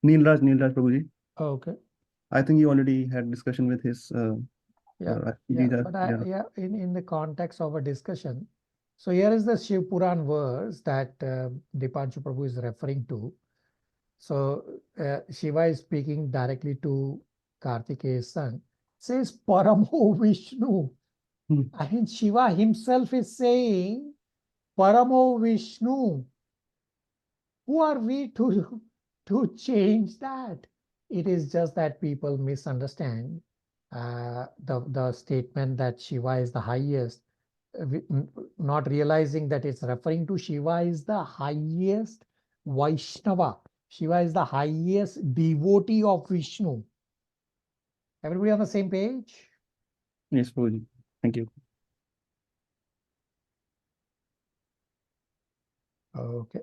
Neelraj Prabhuji. Oh, okay. I think you already had discussion with his. But in the context of a discussion. So here is the Shiv Puran verse that Dipanshu Prabhu is referring to. So Shiva is speaking directly to Kartikeya's son. It says Paramo Vishnu. I mean, Shiva himself is saying Paramo Vishnu. Who are we to change that? It is just that people misunderstand the statement that Shiva is the highest, not realizing that it's referring to Shiva is the highest Vaishnava. Shiva is the highest devotee of Vishnu. Everybody on the same page? Yes, Prabhuji. Thank you. Okay.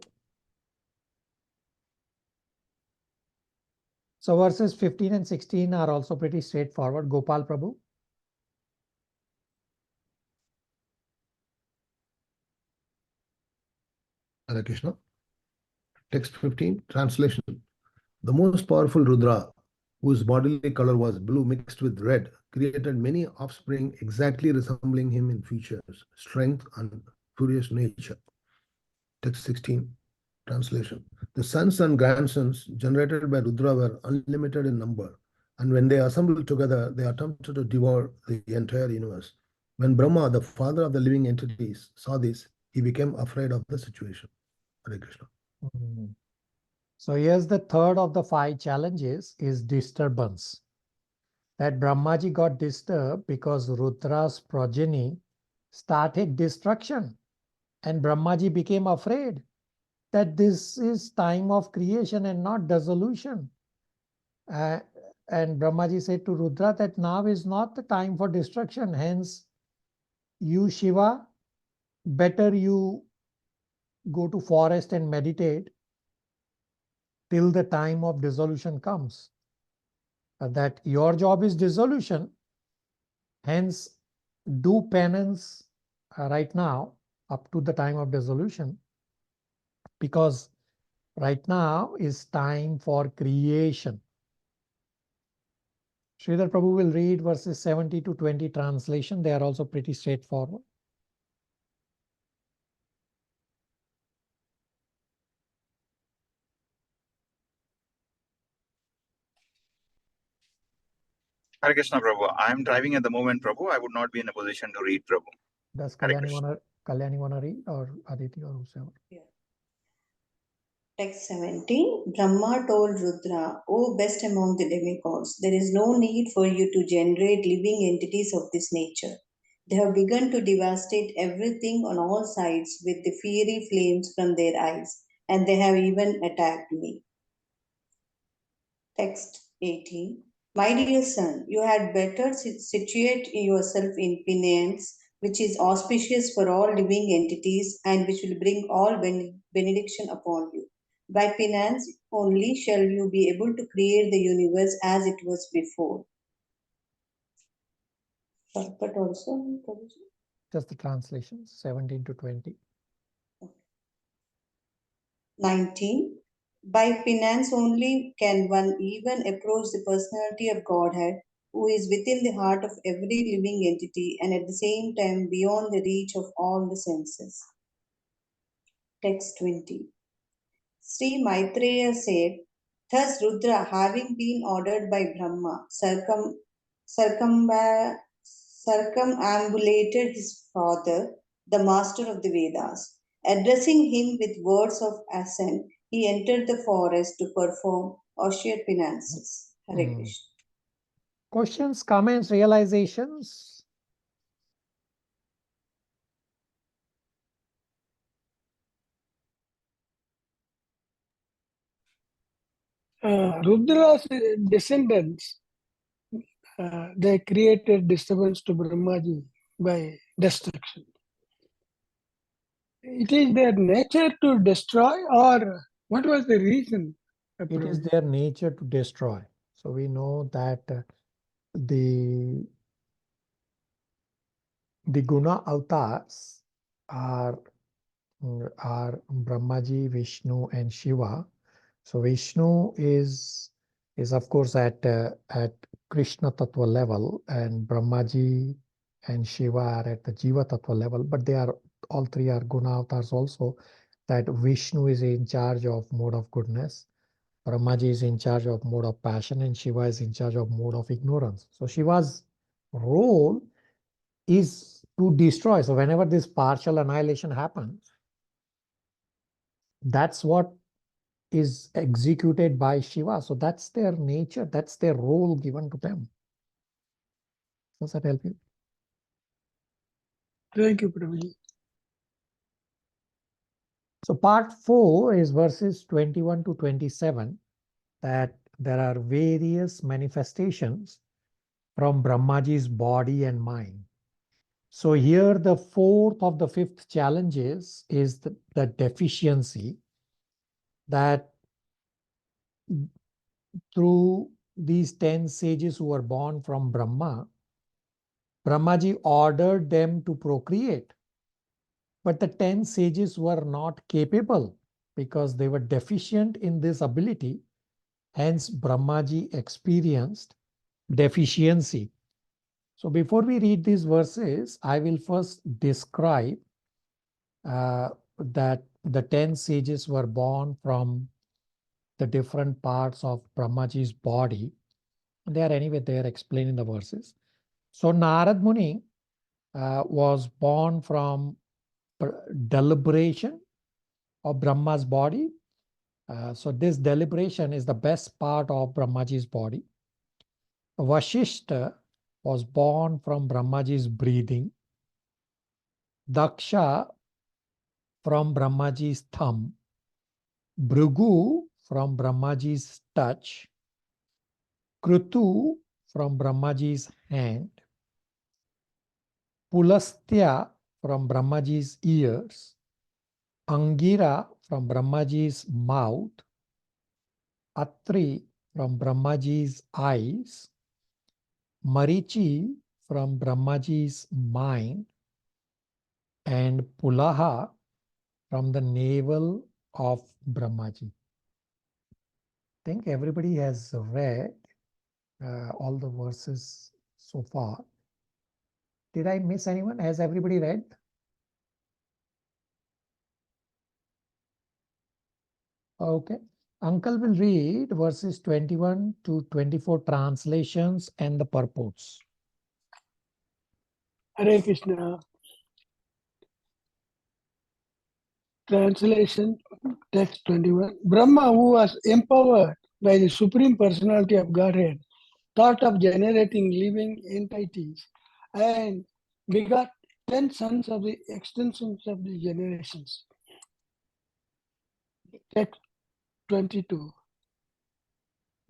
So verses 15 and 16 are also pretty straightforward. Gopal Prabhu. Hare Krishna. Text 15, translation. The most powerful Rudra, whose bodily color was blue mixed with red, created many offspring exactly resembling him in features, strength, and furious nature. Text 16, translation. The sons and grandsons generated by Rudra were unlimited in number, and when they assembled together, they attempted to devour the entire universe. When Brahma, the father of the living entities, saw this, he became afraid of the situation. Hare Krishna. So here's the third of the 5 challenges is disturbance. That Brahmaji got disturbed because Rudra's progeny started destruction, and Brahmaji became afraid that this is time of creation and not dissolution. And Brahmaji said to Rudra that now is not the time for destruction. Hence, you Shiva, better you go to forest and meditate till the time of dissolution comes. That your job is dissolution. Hence, do penance right now up to the time of dissolution, because right now is time for creation. Sridhar Prabhu will read verses 70 to 20 translation. They are also pretty straightforward. Hare Krishna, Prabhu. I am driving at the moment, Prabhu. I would not be in a position to read, Prabhu. Does Kalyani want to read, or Aditi, or whoever? Yeah. Text 17. Brahma told Rudra, O best among the demigods, there is no need for you to generate living entities of this nature. They have begun to devastate everything on all sides with the fiery flames from their eyes, and they have even attacked me. Text 18. My dear son, you had better situate yourself in penance, which is auspicious for all living entities and which will bring all benediction upon you. By penance only shall you be able to create the universe as it was before. Shortcut also, Prabhuji? Just the translations, 17 to 20. 19. By penance only can one even approach the personality of Godhead, who is within the heart of every living entity and at the same time beyond the reach of all the senses. Text 20. Sri Maitreya said, thus Rudra, having been ordered by Brahma, circumambulated his father, the master of the Vedas. Addressing him with words of assent, he entered the forest to perform austere penances. Hare Krishna. Questions, comments, realizations? Rudra's descendants, they created disturbance to Brahmaji by destruction. It is their nature to destroy, or what was the reason? It is their nature to destroy. So we know that the guna avatars are Brahmaji, Vishnu, and Shiva. So Vishnu is of course at Krishna Tattva level, and Brahmaji and Shiva are at the Jiva Tattva level, but they are all three are guna avatars also. That Vishnu is in charge of mode of goodness, Brahmaji is in charge of mode of passion, and Shiva is in charge of mode of ignorance. So Shiva's role is to destroy. So whenever this partial annihilation happens, that's what is executed by Shiva. So that's their nature, that's their role given to them. Does that help you? Thank you, Prabhuji. So part 4 is verses 21 to 27, that there are various manifestations from Brahmaji's body and mind. So here the fourth of the fifth challenges is the deficiency, that through these 10 sages who were born from Brahma, Brahmaji ordered them to procreate. But the 10 sages were not capable because they were deficient in this ability. Hence, Brahmaji experienced deficiency. So before we read these verses, I will first describe that the 10 sages were born from the different parts of Brahmaji's body. They are anyway there explained in the verses. So Narad Muni was born from deliberation of Brahma's body. So this deliberation is the best part of Brahmaji's body. Vashishta was born from Brahmaji's breathing. Daksha from Brahmaji's thumb. Bhrigu from Brahmaji's touch. Krutu from Brahmaji's hand. Pulastya from Brahmaji's ears. Angira from Brahmaji's mouth. Atri from Brahmaji's eyes. Marichi from Brahmaji's mind. And Pulaha from the navel of Brahmaji. I think everybody has read all the verses so far. Did I miss anyone? Has everybody read? Okay. Uncle will read verses 21 to 24 translations and the purports. Hare Krishna. Translation, text 21. Brahma, who was empowered by the Supreme Personality of Godhead, thought of generating living entities and begot 10 sons of the extensions of the generations. Text 22.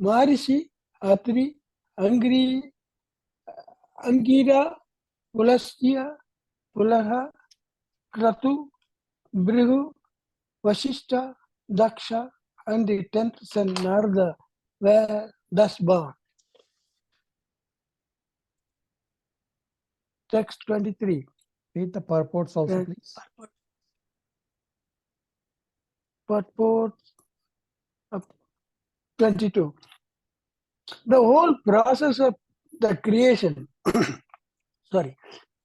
Maharishi, Atri, Angri, Angira, Pulastya, Pulaha, Kratu, Bhrigu, Vashishta, Daksha, and the 10th son Narada were thus born. text 23. Read the purports also, Yes. please. Purport of 22. The whole process of the creation,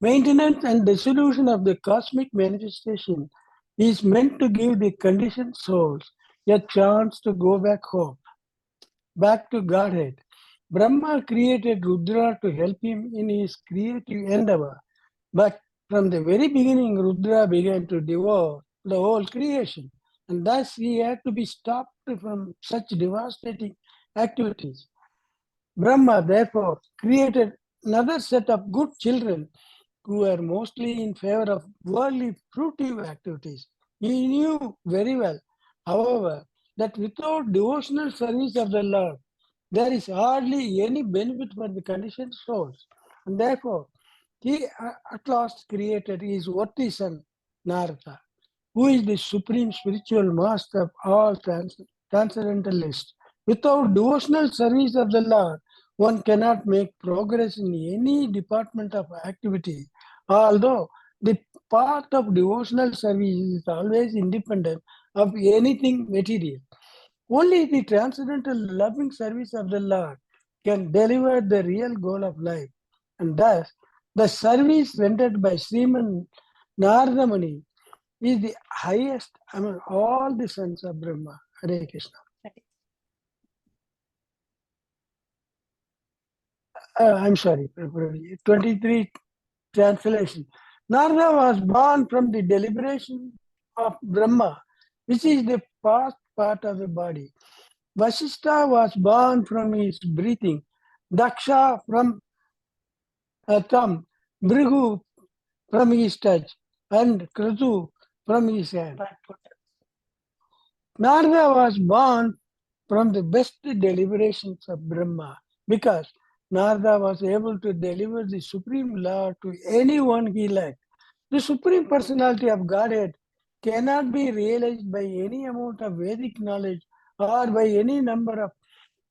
maintenance and dissolution of the cosmic manifestation is meant to give the conditioned souls a chance to go back home, back to Godhead. Brahma created Rudra to help him in his creative endeavor, but from the very beginning, Rudra began to devour the whole creation, and thus he had to be stopped from such devastating activities. Brahma therefore created another set of good children who were mostly in favor of worldly fruitive activities. He knew very well, however, that without devotional service of the Lord, there is hardly any benefit for the conditioned souls. And therefore, he at last created his worthy son, Narada, who is the supreme spiritual master of all transcendentalists. Without devotional service of the Lord, one cannot make progress in any department of activity, although the path of devotional service is always independent of anything material. Only the transcendental loving service of the Lord can deliver the real goal of life. And thus, the service rendered by Sriman Narada Muni is the highest among all the sons of Brahma. Hare Krishna. I'm sorry, 23 translation. Narada was born from the deliberation of Brahma, which is the first part of the body. Vasishtha was born from his breathing, Daksha from a thumb, Bhrigu from his touch, and Kratu from his hand. Narada was born from the best deliberations of Brahma because Narada was able to deliver the Supreme Lord to anyone he liked. The Supreme Personality of Godhead cannot be realized by any amount of Vedic knowledge or by any number of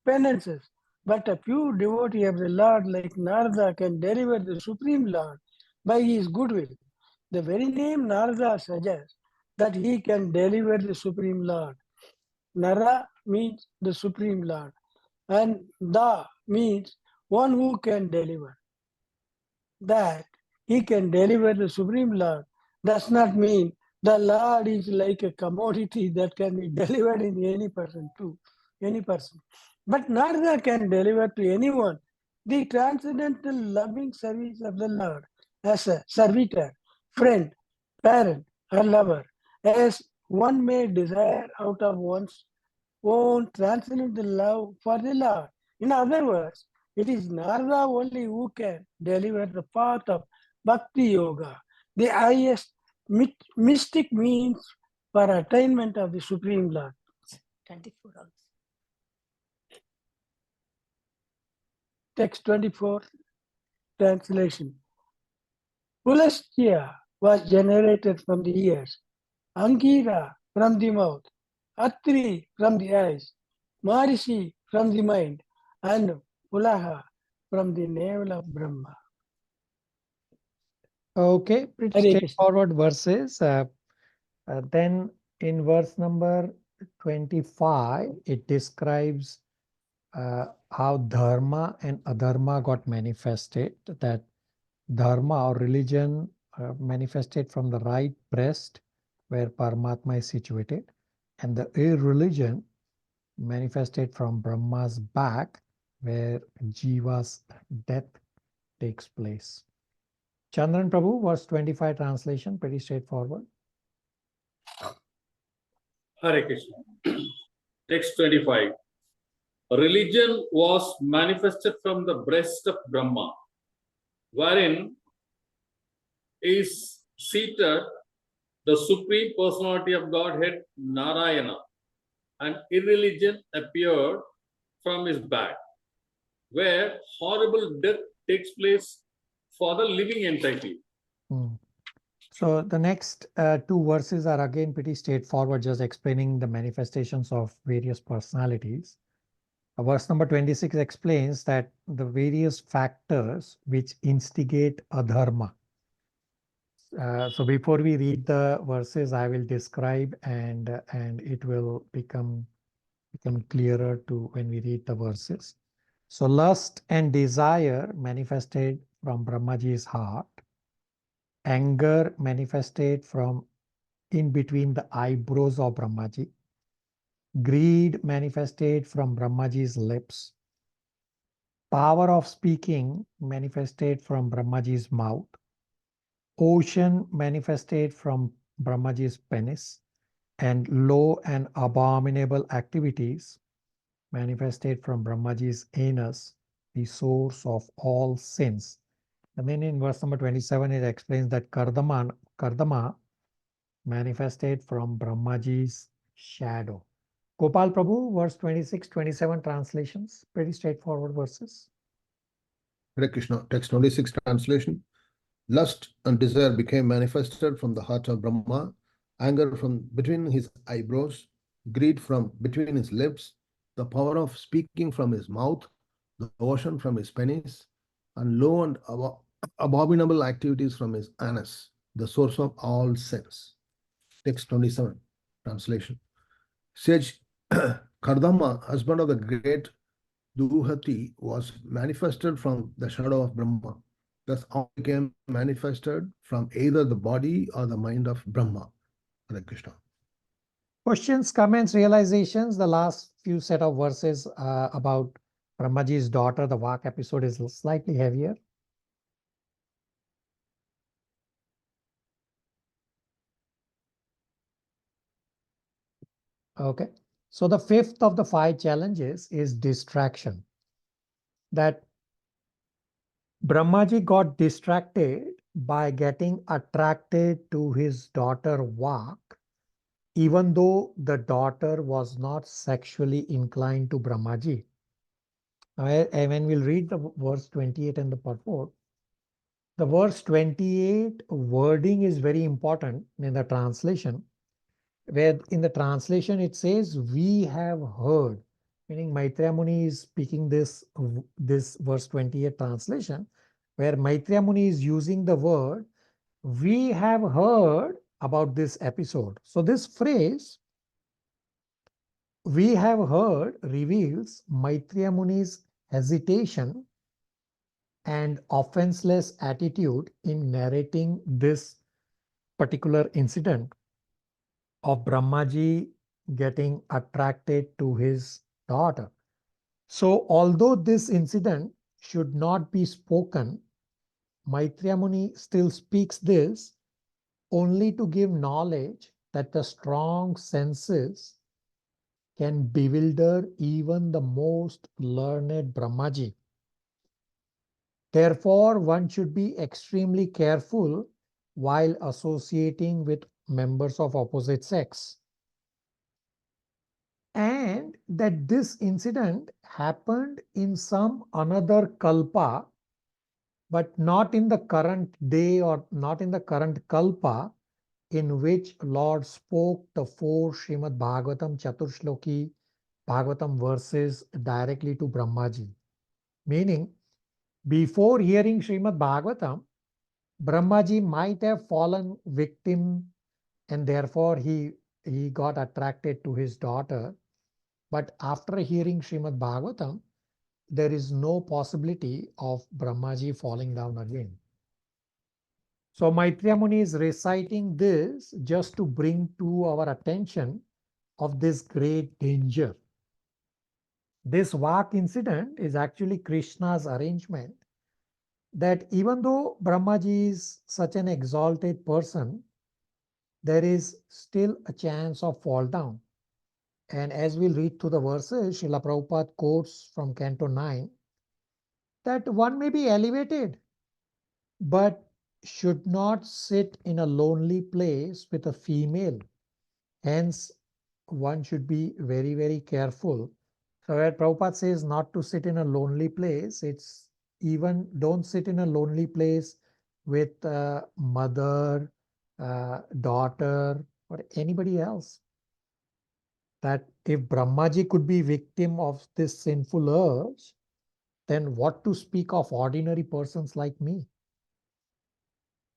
penances, but a pure devotee of the Lord like Narada can deliver the Supreme Lord by his goodwill. The very name Narada suggests that he can deliver the Supreme Lord. Nara means the Supreme Lord, and Da means one who can deliver. That he can deliver the Supreme Lord does not mean the Lord is like a commodity that can be delivered in any person to any person. But Narada can deliver to anyone the transcendental loving service of the Lord as a servitor, friend, parent, or lover, as one may desire out of one's own transcendental love for the Lord. In other words, it is Narada only who can deliver the path of Bhakti Yoga, the highest mystic means for attainment of the Supreme Lord. 24 hours. Text 24, translation. Pulastya was generated from the ears, Angira from the mouth, Atri from the eyes, Marishi from the mind, and Pulaha from the navel of Brahma. Okay, pretty Hare Krishna. straightforward verses. Then in verse number 25, it describes how dharma and adharma got manifested. That dharma or religion manifested from the right breast where Paramatma is situated, and the irreligion manifested from Brahma's back where Jiva's death takes place. Chandran Prabhu, verse 25 translation, pretty straightforward. Hare Krishna. Text 25. Religion was manifested from the breast of Brahma, wherein is seated the Supreme Personality of Godhead, Narayana, and irreligion appeared from his back, where horrible death takes place for the living entity. So the next two verses are again pretty straightforward, just explaining the manifestations of various personalities. Verse number 26 explains that the various factors which instigate adharma. So before we read the verses, I will describe and it will become clearer to when we read the verses. So lust and desire manifested from Brahmaji's heart. Anger manifested from in between the eyebrows of Brahmaji. Greed manifested from Brahmaji's lips. Power of speaking manifested from Brahmaji's mouth. Ocean manifested from Brahmaji's penis. And low and abominable activities manifested from Brahmaji's anus, the source of all sins. And then in verse number 27, it explains that Kardama manifested from Brahmaji's shadow. Gopal Prabhu, verse 26, 27 translations, pretty straightforward verses. Hare Krishna, text 26 translation. Lust and desire became manifested from the heart of Brahma, anger from between his eyebrows, greed from between his lips, the power of speaking from his mouth, the ocean from his penis, and low and abominable activities from his anus, the source of all sins. Text 27 translation. Sage Kardama, husband of the great Duhati, was manifested from the shadow of Brahma. Thus all became manifested from either the body or the mind of Brahma. Hare Krishna. Questions, comments, realizations. The last few set of verses about Brahmaji's daughter, the Vak episode is slightly heavier. Okay. So the fifth of the 5 challenges is distraction. That Brahmaji got distracted by getting attracted to his daughter Vak, even though the daughter was not sexually inclined to Brahmaji. And when we'll read the verse 28 and the purport, the verse 28 wording is very important in the translation, where in the translation it says, we have heard, meaning Maitreya Muni is speaking this verse 28 translation, where Maitreya Muni is using the word, we have heard about this episode. So this phrase, we have heard, reveals Maitreya Muni's hesitation and offenseless attitude in narrating this particular incident of Brahmaji getting attracted to his daughter. So although this incident should not be spoken, Maitreya Muni still speaks this only to give knowledge that the strong senses can bewilder even the most learned Brahmaji. Therefore, one should be extremely careful while associating with members of opposite sex. And that this incident happened in some another kalpa, but not in the current day or not in the current kalpa in which Lord spoke the 4 Srimad Bhagavatam Chaturshloki Bhagavatam verses directly to Brahmaji. Meaning, before hearing Srimad Bhagavatam, Brahmaji might have fallen victim and therefore he got attracted to his daughter. But after hearing Srimad Bhagavatam, there is no possibility of Brahmaji falling down again. So Maitreya Muni is reciting this just to bring to our attention of this great danger. This Vak incident is actually Krishna's arrangement that even though Brahmaji is such an exalted person, there is still a chance of fall down. And as we'll read through the verses, Srila Prabhupada quotes from Canto 9 that one may be elevated, but should not sit in a lonely place with a female. Hence, one should be very, very careful. So where Prabhupada says not to sit in a lonely place, it's even don't sit in a lonely place with mother, daughter, or anybody else. that if Brahmaji could be victim of this sinful urge, then what to speak of ordinary persons like me?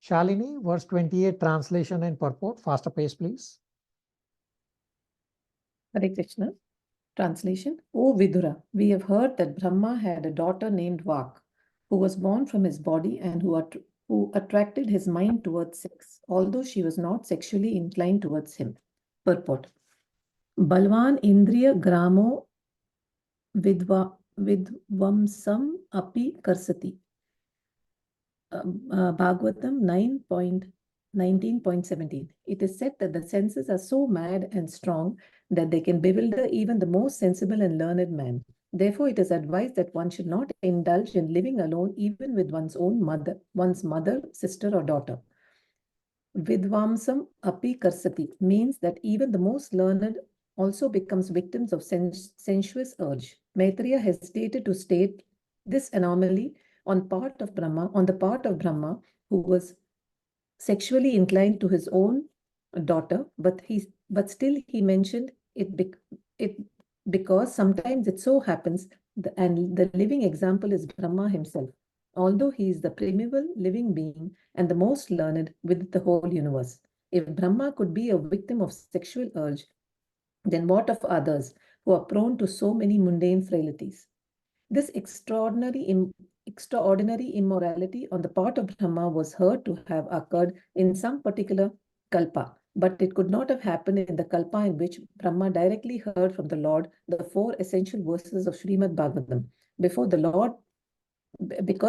Shalini, verse 28, translation and purport. Faster pace, please. Hare Krishna. Translation. O Vidura, we have heard that Brahma had a daughter named Vak, who was born from his body and who attracted his mind towards sex, although she was not sexually inclined towards him. Purport. Balvan Indriya Gramo Vidvamsam Api Karsati. Bhagavatam 9.19.17. It is said that the senses are so mad and strong that they can bewilder even the most sensible and learned man. Therefore, it is advised that one should not indulge in living alone even with one's mother, sister, or daughter. Vidvamsam api karsati means that even the most learned also becomes victims of sensuous urge. Maitreya hesitated to state this anomaly on the part of Brahma, who was sexually inclined to his own daughter, but still he mentioned it because sometimes it so happens, and the living example is Brahma himself, although he is the primeval living being and the most learned with the whole universe. If Brahma could be a victim of sexual urge, then what of others who are prone to so many mundane frailties? This extraordinary immorality on the part of Brahma was heard to have occurred in some particular kalpa, but it could not have happened in the kalpa in which Brahma directly heard from the Lord the 4 essential verses of Srimad Bhagavatam, because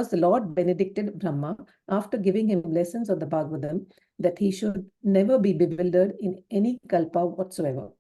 the Lord benedicted Brahma after giving him lessons on the Bhagavatam that he should never be bewildered in any kalpa whatsoever.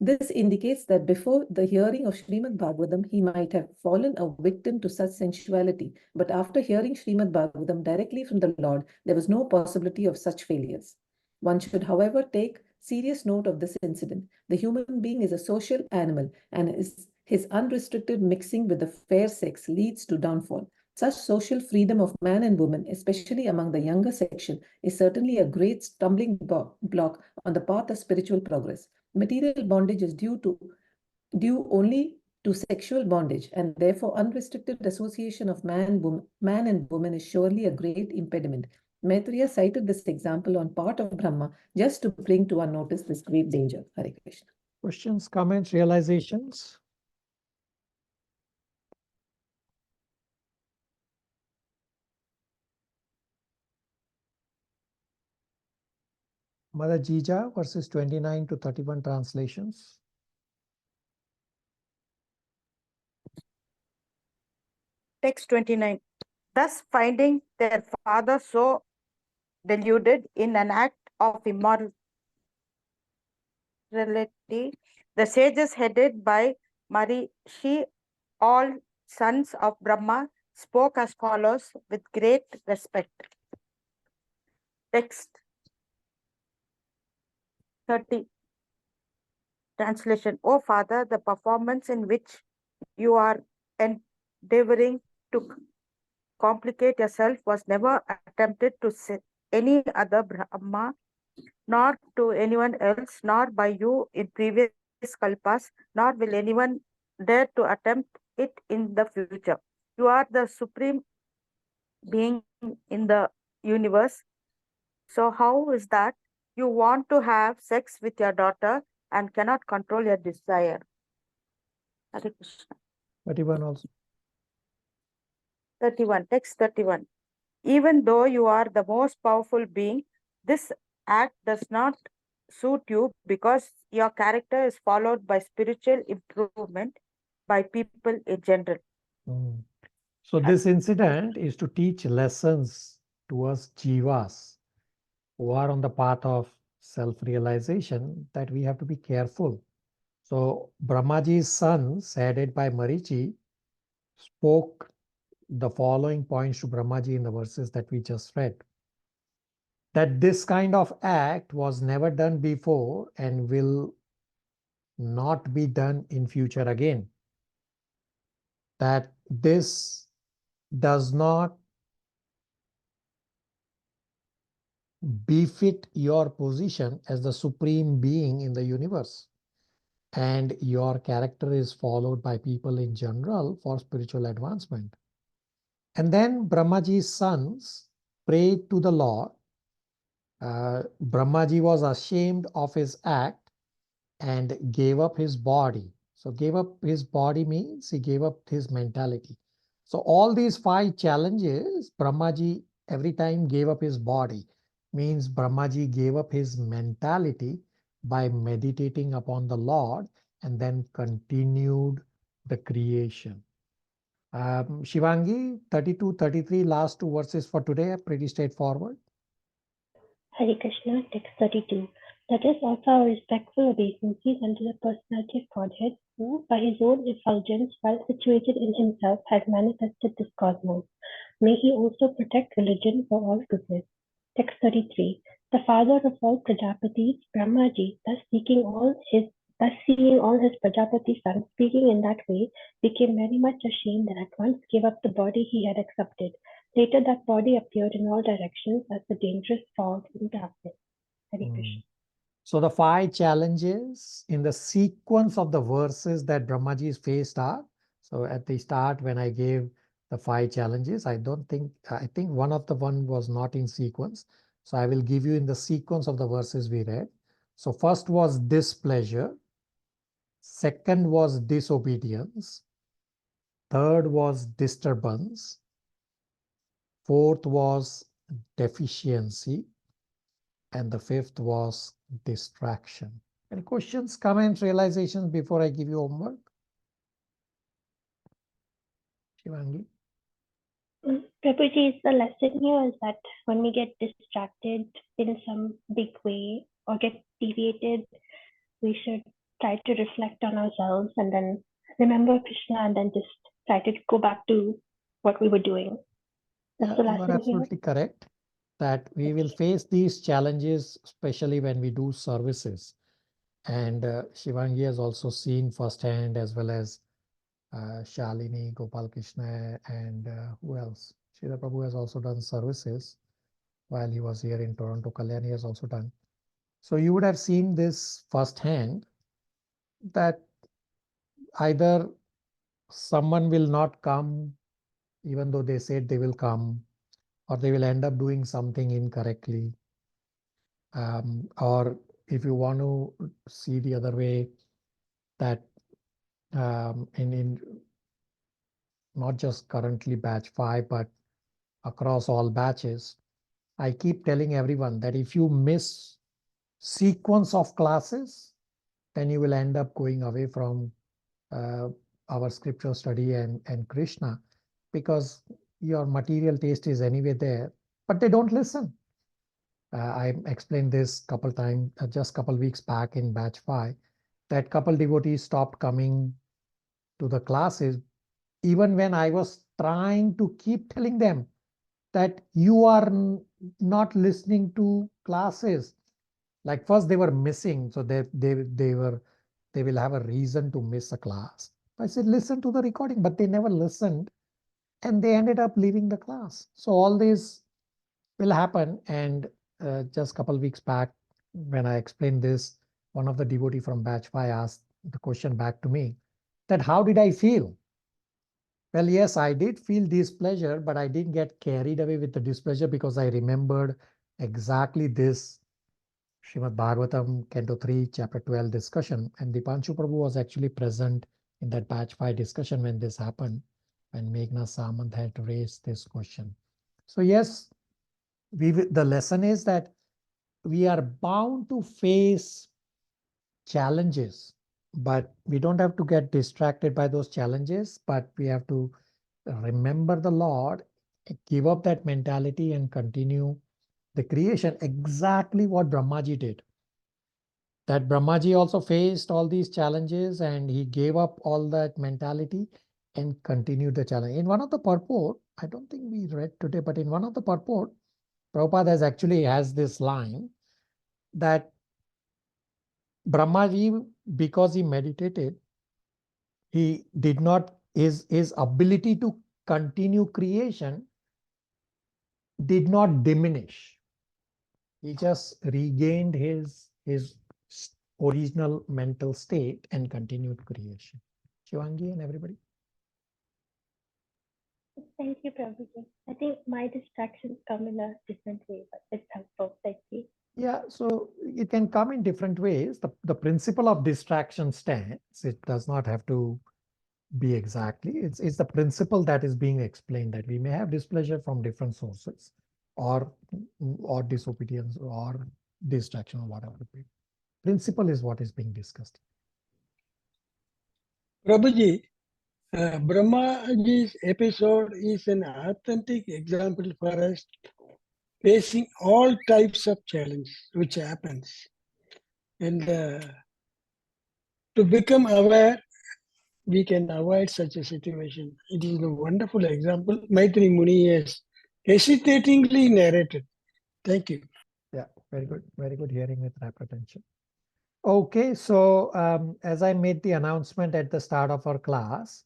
This indicates that before the hearing of Srimad Bhagavatam, he might have fallen a victim to such sensuality. But after hearing Srimad Bhagavatam directly from the Lord, there was no possibility of such failures. One should, however, take serious note of this incident. The human being is a social animal, and his unrestricted mixing with the fair sex leads to downfall. Such social freedom of man and woman, especially among the younger section, is certainly a great stumbling block on the path of spiritual progress. Material bondage is due only to sexual bondage, and therefore unrestricted association of man and woman is surely a great impediment. Maitreya cited this example on part of Brahma just to bring to our notice this great danger. Hare Krishna. Questions, comments, realizations? Mother Jija, verses 29 to 31 translations. Text 29. Thus, finding their father so deluded in an act of immorality, the sages headed by Maharishi, all sons of Brahma, spoke as follows with great respect. Text 30. Translation. O Father, the performance in which you are endeavoring to complicate yourself was never attempted to any other Brahma, nor to anyone else, nor by you in previous kalpas, nor will anyone dare to attempt it in the future. You are the supreme being in the universe. So how is that you want to have sex with your daughter and cannot control your desire? Hare Krishna. 31 also. 31. Text 31. Even though you are the most powerful being, this act does not suit you because your character is followed by spiritual improvement by people in general. So this incident is to teach lessons to us jivas who are on the path of self-realization that we have to be careful. So Brahmaji's sons, headed by Marichi, spoke the following points to Brahmaji in the verses that we just read. That this kind of act was never done before and will not be done in future again. That this does not befit your position as the supreme being in the universe. and your character is followed by people in general for spiritual advancement. And then Brahmaji's sons prayed to the Lord. Brahmaji was ashamed of his act and gave up his body. So gave up his body means he gave up his mentality. So all these 5 challenges, Brahmaji every time gave up his body, means Brahmaji gave up his mentality by meditating upon the Lord and then continued the creation. Shivangi, 32, 33, last 2 verses for today are pretty straightforward. Hare Krishna, text 32. Let us offer our respectful obeisances unto the personality of Godhead, who, by his own effulgence, while situated in himself, has manifested this cosmos. May he also protect religion for all goodness. Text 33. The father of all Prajapatis, Brahmaji, thus seeing all his Prajapati sons speaking in that way, became very much ashamed and at once gave up the body he had accepted. Later, that body appeared in all directions as the dangerous fog in darkness. Hare Krishna. So the 5 challenges in the sequence of the verses that Brahmaji faced are, so at the start when I gave the 5 challenges, I think one of the one was not in sequence. So I will give you in the sequence of the verses we read. So first was displeasure. Second was disobedience. Third was disturbance. Fourth was deficiency. And the 5th was distraction. Any questions, comments, realizations before I give you homework? Shivangi? Prabhuji, the lesson here is that when we get distracted in some big way or get deviated, we should try to reflect on ourselves and then remember Krishna and then just try to go back to what we were doing. That's the You are lesson here. absolutely correct that we will face these challenges, especially when we do services. And Shivangi has also seen firsthand, as well as Shalini, Gopal Krishna, and who else? Srila Prabhu has also done services while he was here in Toronto. Kalyani has also done. So you would have seen this firsthand, that either someone will not come even though they said they will come, or they will end up doing something incorrectly. Or if you want to see the other way, that in not just currently batch 5, but across all batches, I keep telling everyone that if you miss sequence of classes, then you will end up going away from our scripture study and Krishna, because your material taste is anyway there, but they don't listen. I explained this couple times, just couple weeks back in batch 5, that couple devotees stopped coming to the classes, even when I was trying to keep telling them that you are not listening to classes. Like first they were missing, so they will have a reason to miss a class. I said, listen to the recording, but they never listened and they ended up leaving the class. So all this will happen. And just a couple weeks back, when I explained this, one of the devotee from batch 5 asked the question back to me that how did I feel? Well, yes, I did feel displeasure, but I didn't get carried away with the displeasure because I remembered exactly this Srimad Bhagavatam, Canto 3, Chapter 12 discussion. And Dipanshu Prabhu was actually present in that batch 5 discussion when this happened, when Meghna Samant had raised this question. So yes, the lesson is that we are bound to face challenges, but we don't have to get distracted by those challenges, but we have to remember the Lord, give up that mentality and continue the creation, exactly what Brahmaji did. That Brahmaji also faced all these challenges and he gave up all that mentality and continued the challenge. In one of the purport, I don't think we read today, but in one of the purport, Prabhupada has this line that Brahmaji, because he meditated, he did not, his ability to continue creation did not diminish. He just regained his original mental state and continued creation. Shivangi and everybody. Thank you, Prabhuji. I think my distractions come in a different way, but it's helpful. Thank you. Yeah, so it can come in different ways. The principle of distraction stands. It does not have to be exactly. It's the principle that is being explained, that we may have displeasure from different sources, or disobedience, or distraction, or whatever it be. Principle is what is being discussed. Prabhuji, Brahmaji's episode is an authentic example for us facing all types of challenge which happens. And to become aware, we can avoid such a situation. It is a wonderful example Maitri Muni has hesitatingly narrated. Thank you. Yeah, very good hearing with rapt attention. Okay, so as I made the announcement at the start of our class,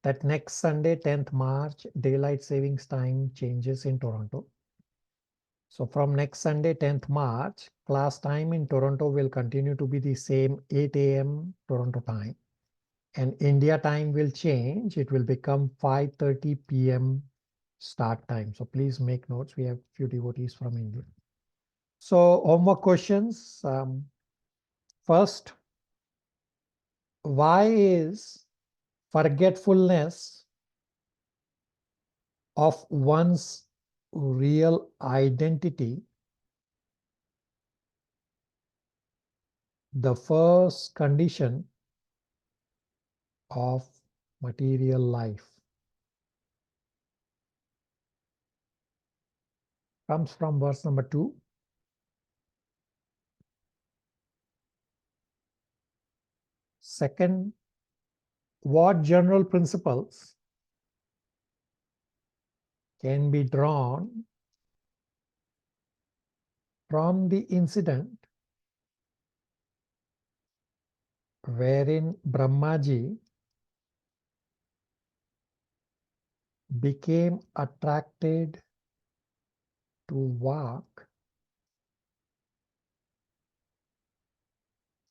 that next Sunday, 10th March, daylight savings time changes in Toronto. So from next Sunday, 10th March, class time in Toronto will continue to be the same 8 a.m. Toronto time. And India time will change. It will become 5:30 p.m. start time. So please make notes. We have few devotees from India. So homework questions. First, why is forgetfulness of one's real identity the first condition of material life? Comes from verse number 2. Second, what general principles can be drawn from the incident wherein Brahmaji became attracted to walk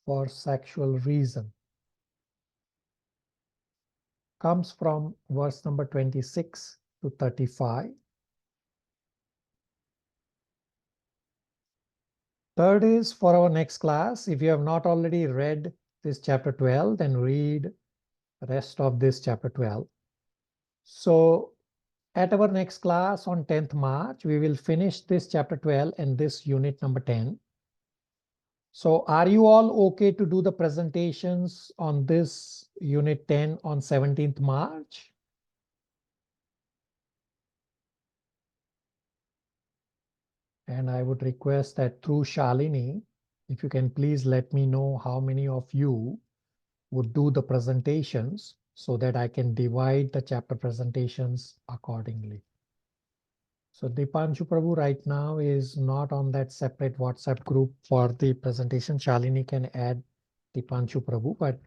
for sexual reason? Comes from verse number 26 to 35. Third is for our next class. If you have not already read this chapter 12, then read the rest of this chapter 12. So at our next class on 10th March, we will finish this chapter 12 and this unit number 10. So are you all okay to do the presentations on this unit 10 on 17th March? And I would request that through Shalini, if you can please let me know how many of you would do the presentations so that I can divide the chapter presentations accordingly. So Dipanshu Prabhu right now is not on that separate WhatsApp group for the presentation. Shalini can add Dipanshu Prabhu, but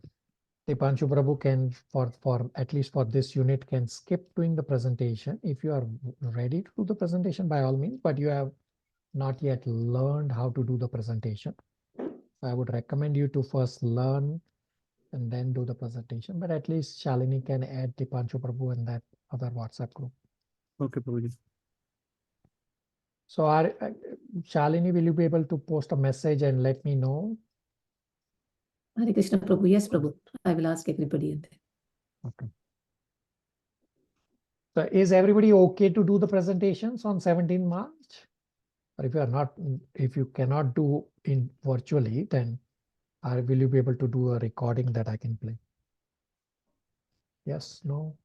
Dipanshu Prabhu can, for at least for this unit, can skip doing the presentation. If you are ready to do the presentation, by all means, but you have not yet learned how to do the presentation, I would recommend you to first learn and then do the presentation. But at least Shalini can add Dipanshu Prabhu in that other WhatsApp group. Okay, Prabhuji. So Shalini, will you be able to post a message and let me know? Hare Krishna Prabhu. Yes, Prabhu. I will ask everybody in there. Okay. So is everybody okay to do the presentations on 17 March? Or if you cannot do in virtually, then will you be able to do a recording that I can play? Yes, no?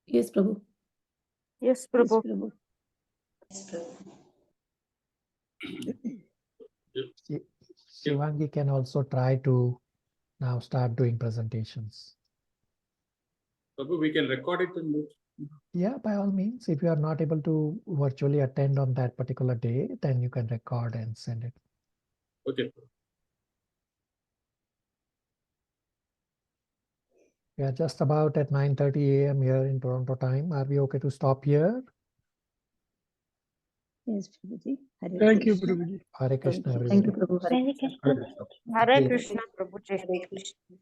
Yes, Prabhu. Yes, Prabhu. Prabhu. Yes, Prabhu. Shivangi can also try to now start doing presentations. Prabhu, we can record it and move. Yeah, by all means. If you are not able to virtually attend on that particular day, then you can record and send it. Okay. We are just about at 9:30 a.m. here in Toronto time. Are we okay to stop here? Yes, Prabhuji. Hare Thank you, Krishna. Prabhuji. Hare Krishna, you. everybody. Hare Krishna. Hare Krishna, Prabhuji. Hare Krishna.